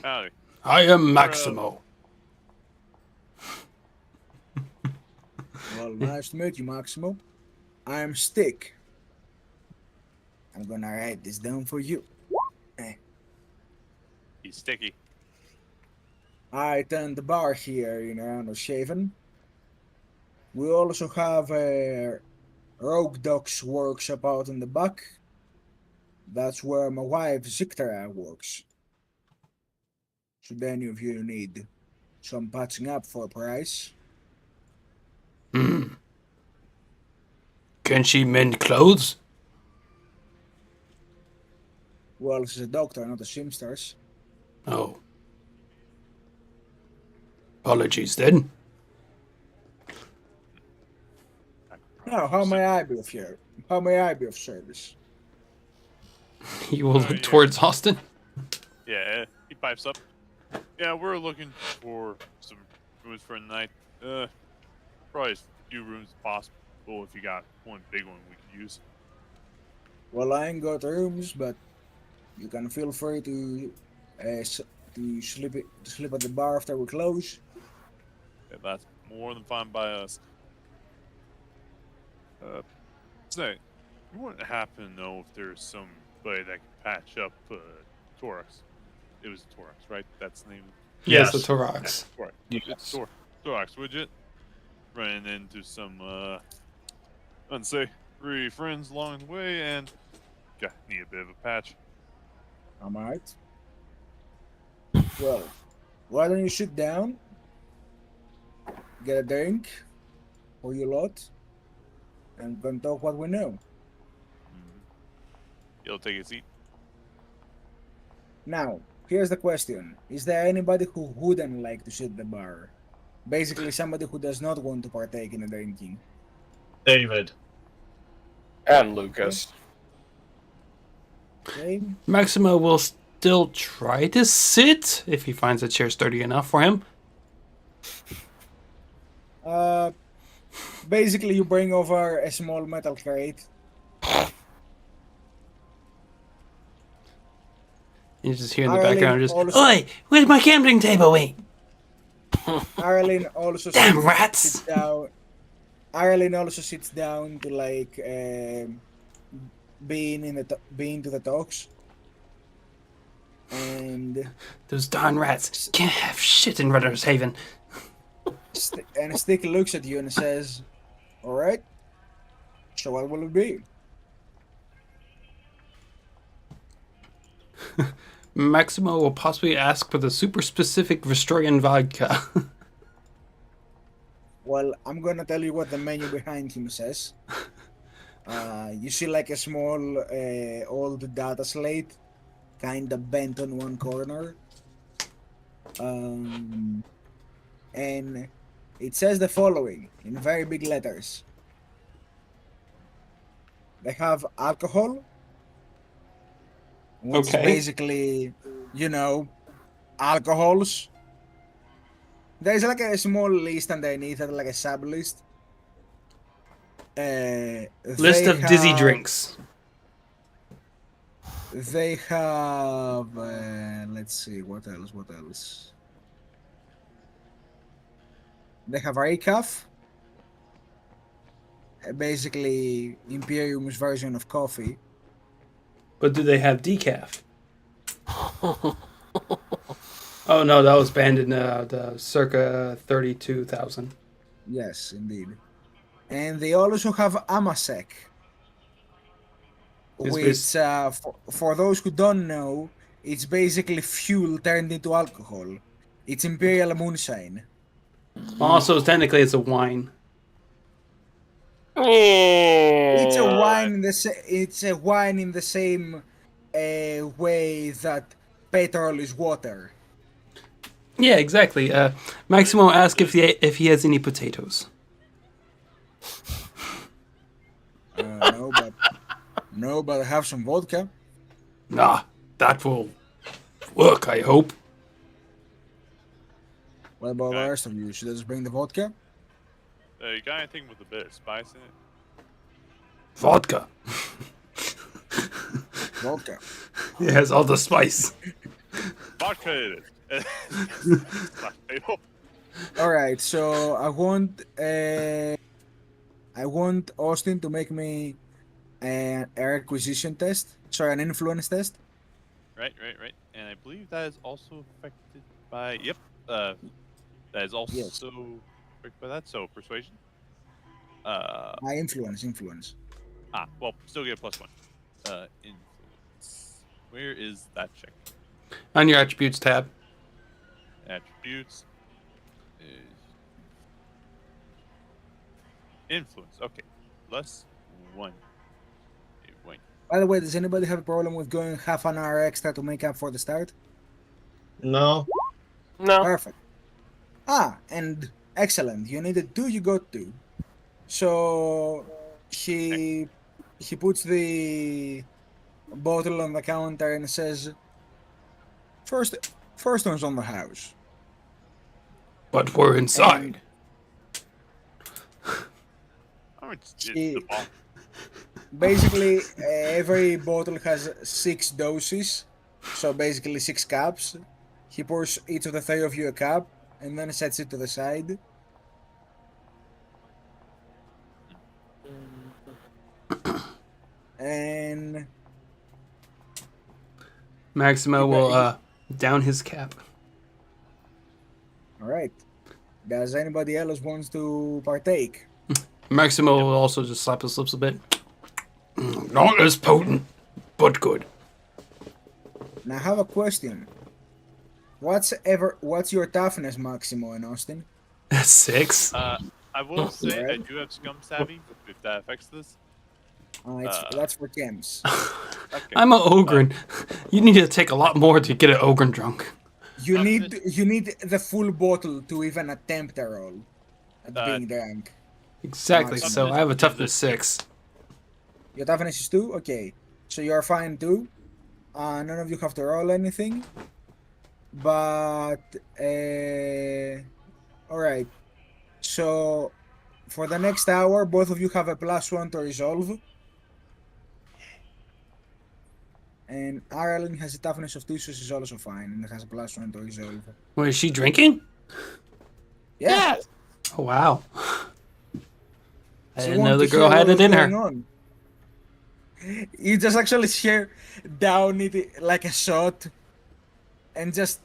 Howdy. I am Maximo. Well, nice to meet you, Maximo. I'm Stick. I'm gonna write this down for you. He's sticky. I tend the bar here in Round Shaven. We also have a Rogue Dog's workshop out in the back. That's where my wife Zictara works. Should any of you need some patching up for a price? Can she mend clothes? Well, she's a doctor, not a seamstress. Oh. Apologies then. Now, how may I be of here? How may I be of service? You will yeah. look towards Austin. Yeah, he pipes up. Yeah, we're looking for some rooms for a night. Probably as few rooms as possible if you got one big one we could use. Well, I ain't got rooms, but you can feel free to sleep at the bar after we close. Yeah, that's more than fine by us. Say, you wouldn't happen to know if there's somebody that can patch up Torax? It was Torax, right? That's the name. Yes, Yes. the Torax. Right. Yes. Torax, would you? Running into some unsavory friends along the way, and need a bit of a patch. Alright. Well, why don't you sit down? Get a drink for your lot. and can talk what we know. You'll take a seat. Now, here's the question: is there anybody who wouldn't like to sit the bar? Basically, somebody who does not want to partake in the drinking. David. And Lucas. Okay. Maximo will still try to sit if he finds a chair sturdy enough for him. Basically, you bring over a small metal crate. You just hear in the Arlen background just, also- "Oi, where's my gambling table, wait?" Arlen also Damn sits rats! down. Arlen also sits down to like being to the talks. And Those darn rats can't have shit in Rudder's Haven. and Stick looks at you and says, "All right. So what will it be?" Maximo will possibly ask for the super specific Vistorian vodka. Well, I'm gonna tell you what the menu behind him says. You see like a small old data slate, kind of bent on one corner. And it says the following in very big letters. They have alcohol, which is Okay. basically, alcohols. There's like a small list underneath it, like a sub list. List of dizzy drinks. They have. Let's see, what else? What else? They have Raycaf. Basically, Imperium's version of coffee. But do they have decaf? Oh no, that was banned in the circa 32,000. Yes, indeed. And they also have Amasek, It's which, for those who don't know, it's basically fuel turned into alcohol. It's Imperial Moonshine. Also, technically, it's a wine. It's a wine in the it's a wine in the same way that petrol is water. Yeah, exactly. Maximo asked if he has any potatoes. No, but I have some vodka. Nah, that will work, I hope. What about the Okay. rest of you? Should I just bring the vodka? You got anything with a bit of spice in it? Vodka. Vodka. It has all the spice. Vodka it is. All right, so I want Austin to make me an acquisition test. Sorry, an influence test. Right. And I believe that is also affected by. Yep. That is also Yes. affected by that. So persuasion. My influence. Well, still get a +1. Influence. Where is that check? On your attributes tab. Attributes. Influence. Okay. +1. Wait. By the way, does anybody have a problem with going half an hour extra to make up for the start? No. No. Perfect. And excellent. You needed 2, you got 2. So he puts the bottle on the counter and says, First one's on the house. But we're inside. It's She- the ball. Basically, every bottle has 6 doses. So basically 6 cups. He pours each of the 3 of you a cup and then sets it to the side. And Maximo will down his cap. all right. Does anybody else wants to partake? Maximo will also just slap his lips a bit. Not as potent, but good. Now I have a question. What's your toughness, Maximo and Austin? 6. I will say I Alright. do have scum savvy, if that affects this. That's for gems. Okay. I'm an Ogren. You need to take a lot more to get an Ogren drunk. You I'm need the full bottle to even attempt a roll at Uh, being drunk. Exactly, Maximum. so I have a Is toughness it 6. Your toughness is 2? Okay. So you're fine too. None of you have to roll anything. But alright. So for the next hour, both of you have a +1 to resolve. And Arlen has a toughness of 2, so she's also fine and has a +1 to resolve. Wait, is she drinking? Yeah. Yes. Oh, wow. I She didn't wanted know the to girl hear had what it was in going her. on. You just actually share down it like a shot and just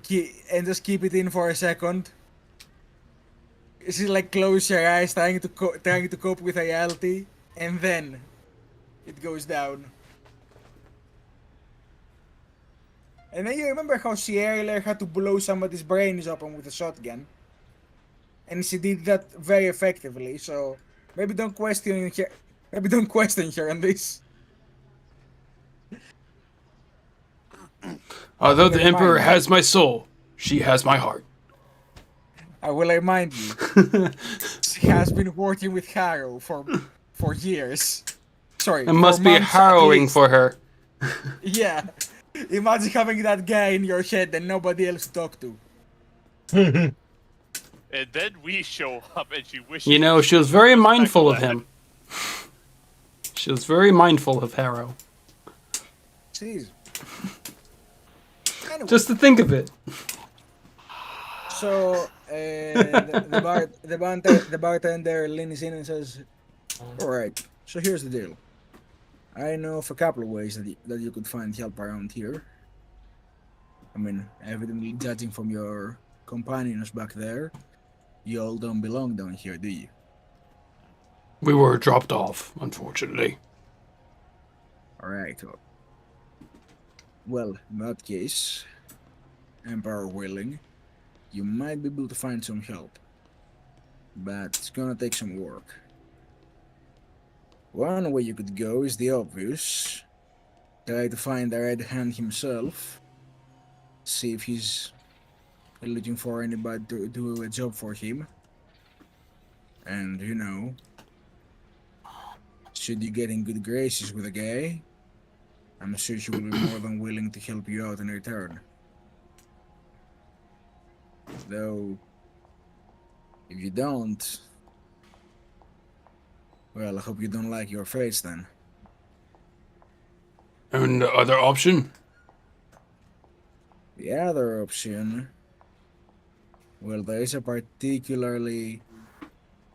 keep it in for a second. She like close your eyes, trying to cope with reality, and then it goes down. And then you remember how she earlier had to blow somebody's brains open with a shotgun, and she did that very effectively. So maybe don't question her. Maybe don't question her on this. Although the Never Emperor mind. has my soul, she has my heart. I will remind you, she has been working with Harrow for years. Sorry, It for must be months at harrowing least. for her. Yeah. Imagine having that guy in your head and nobody else to talk to. And then we show up and she wishes. You know, she was very mindful of him. She was very mindful of Harrow. Jeez. Anyway, Just to think of it. so the bartender leans in and says, "All right. So here's the deal. I know of a couple of ways that you could find help around here. I mean, evidently, judging from your companions back there, you all don't belong down here, do you? We were dropped off, unfortunately. All right. Well, in that case, Emperor willing, you might be able to find some help. But it's gonna take some work. One way you could go is the obvious. Try to find the Red Hand himself. See if he's looking for anybody to do a job for him. And, you know, should you get in good graces with a guy, I'm sure she will be more than willing to help you out in return. Though, if you don't, well, I hope you don't like your face then. And the other option? The other option, well, there is a particularly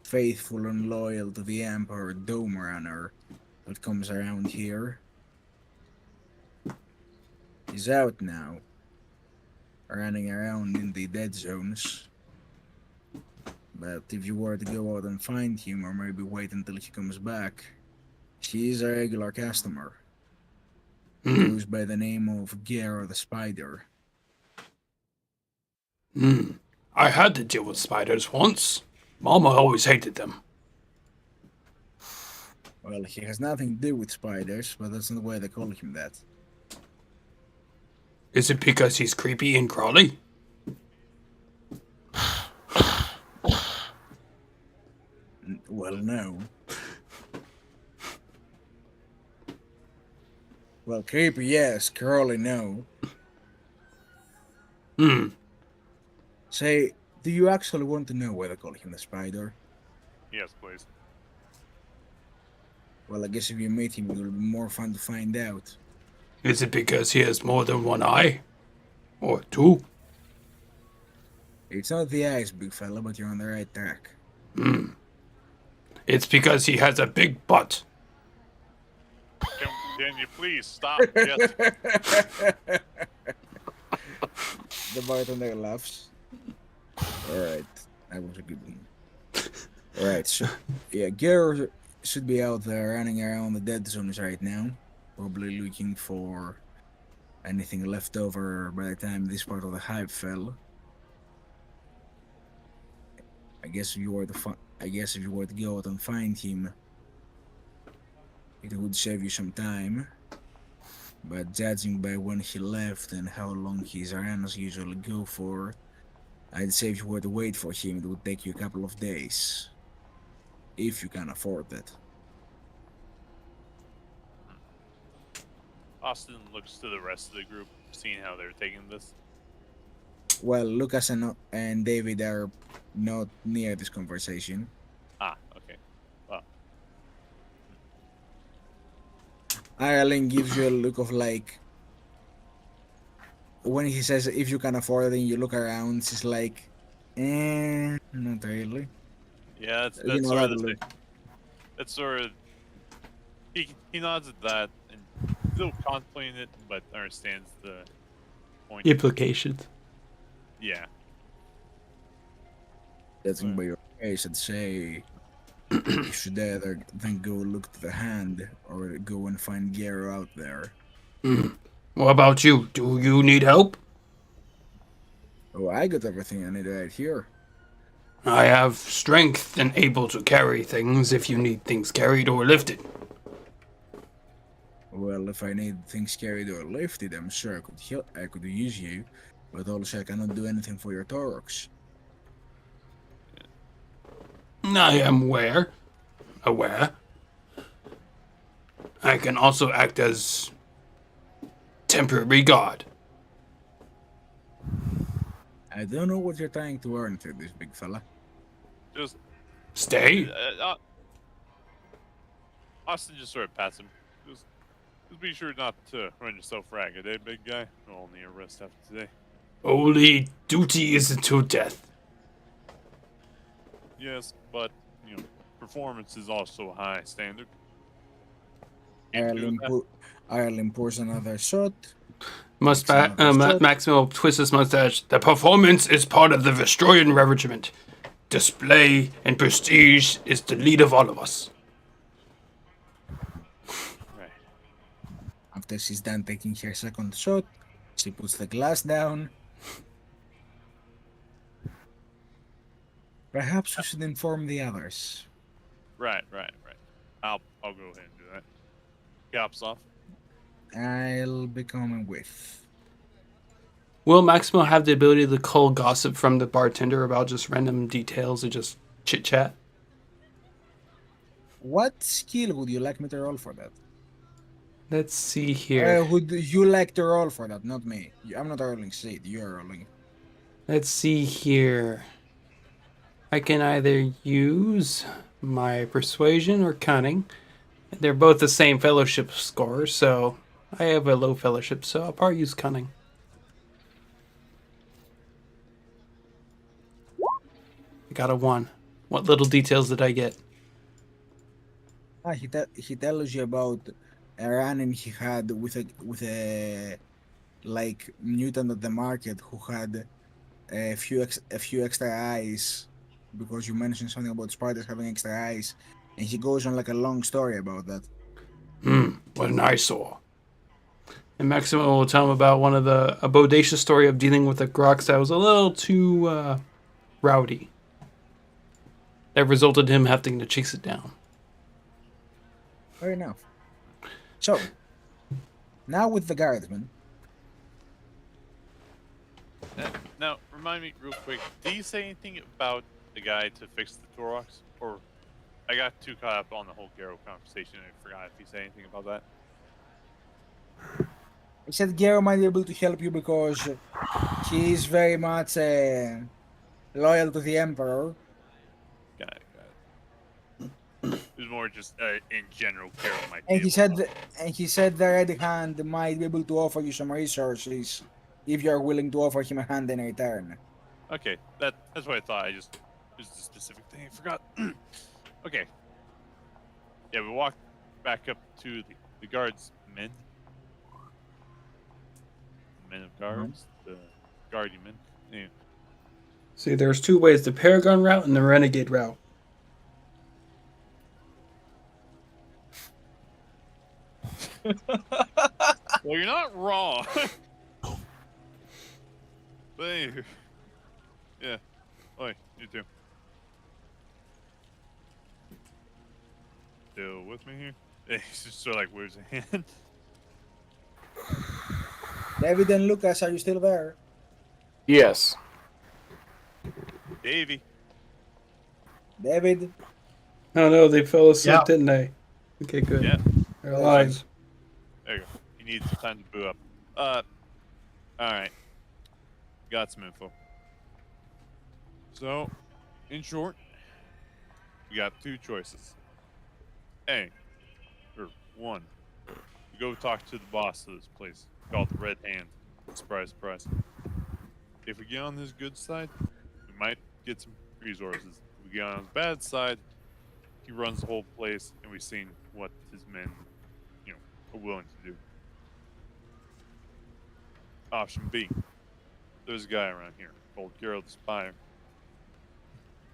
faithful and loyal to the Emperor Dome Runner that comes around here. He's out now, running around in the dead zones. But if you were to go out and find him, or maybe wait until he comes back, he is a regular customer. He goes by the name of Gero the Spider. I had to deal with spiders once. Mama always hated them. Well, he has nothing to do with spiders, but that's not why they call him that. Is it because he's creepy and crawly? Well, no. Well, creepy, yes. Crawly, no. Say, do you actually want to know why they call him the Spider? Yes, please. Well, I guess if you meet him, it will be more fun to find out. Is it because he has more than one eye? Or two? It's not the eyes, big fella, but you're on the right track. It's because he has a big butt. Can you please stop? Yes. The bartender laughs. Alright, that was a good one. Alright, so, yeah, Gero should be out there running around the dead zones right now. Probably looking for anything left over by the time this part of the hive fell. I guess if you were to go out and find him, it would save you some time. But judging by when he left and how long his arenas usually go for, I'd say if you were to wait for him, it would take you a couple of days. If you can afford it. Austin looks to the rest of the group, seeing how they're taking this. Well, Lucas and David are not near this conversation. Ah, okay. Well, Ireland gives you a look of like, when he says if you can afford it and you look around, it's like, not really. yeah, You that's know sort of that the look. that's sort of he nods at that and still contemplating it, but understands the point. Implications. Yeah. Judging by your face, I'd say you should either then go look to the hand or go and find Gero out there. What about you? Do you need help? Oh, I got everything I need right here. I have strength and able to carry things if you need things carried or lifted. Well, if I need things carried or lifted, I'm sure I could use you, but also I cannot do anything for your Torox. I am aware. I can also act as temporary guard. I don't know what you're trying to earn through this, big fella. Just Stay? Austin just sort of pats him. Just be sure not to run yourself ragged, eh, big guy? We'll need a rest after today. Only duty is until death. Yes, but performance is also a high standard. Can't do that. Ireland pours another shot. Maximo twists his mustache. The performance is part of the Vestroyan regiment. Display and prestige is the lead of all of us. Right. After she's done taking her second shot, she puts the glass down. Perhaps we should inform the others. Right. I'll go ahead and do that. Caps off. I'll be coming with. Will Maximo have the ability to cull gossip from the bartender about just random details and just chit chat? What skill would you like me to roll for that? Let's see here. Would you like to roll for that? Not me. I'm not rolling seed. You're rolling. Let's see here. I can either use my persuasion or cunning. They're both the same fellowship score, so I have a low fellowship, so I'll probably use cunning. I got a 1. What little details did I get? He tells you about a run-in he had with a like mutant at the market who had a few extra eyes, because you mentioned something about spiders having extra eyes, and he goes on like a long story about that. What an eyesore. And Maximo will tell him about a bodacious story of dealing with a Grox that was a little too rowdy. That resulted in him having to chase it down. Fair enough. So, now with the guardsmen. Now, remind me real quick. Did you say anything about the guy to fix the Torox? Or I got too caught up on the whole Garo conversation and I forgot if you said anything about that. I said Gero might be able to help you because he is very much loyal to the Emperor. Got it. It was more just in general, Garo might. And he said the Red Hand might be able to offer you some resources if you are willing to offer him a hand in return. Okay, that's what I thought. It was a specific thing I forgot. Okay. Yeah, we walked back up to the guards men. The men of guards, the guardian men. Yeah. See, there's 2 ways: the Paragon route and the Renegade route. Well, you're not wrong. But anyway. Yeah. Oi, you too. still with me here? He's just sort of like waves a hand. David and Lucas, are you still there? Yes. Davey. David? Oh no, they fell asleep, Yeah. didn't they? Okay, good. Yeah. They're alive. There you go. He needs some time to boo up. Alright. Got some info. So, in short, we got two choices. One, we go talk to the boss of this place, called the Red Hand. Surprise, surprise. If we get on his good side, we might get some resources. If we get on his bad side, he runs the whole place, and we've seen what his men, are willing to do. Option B, there's a guy around here called Gerald the Spire.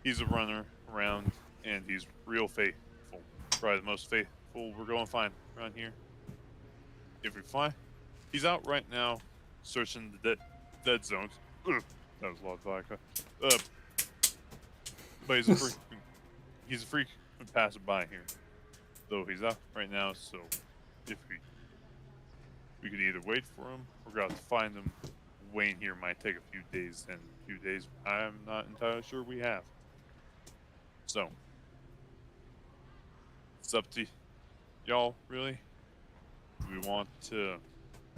He's a runner around, and he's real faithful. Probably the most faithful we're going to find around here. If we find, he's out right now searching the dead zones. Ugh, that was a lot of vodka. But he's a frequent passerby here. Though he's out right now, so if we could either wait for him or go out to find him. Waiting here might take a few days, and a few days I'm not entirely sure we have. So it's up to y'all, really. Do we want to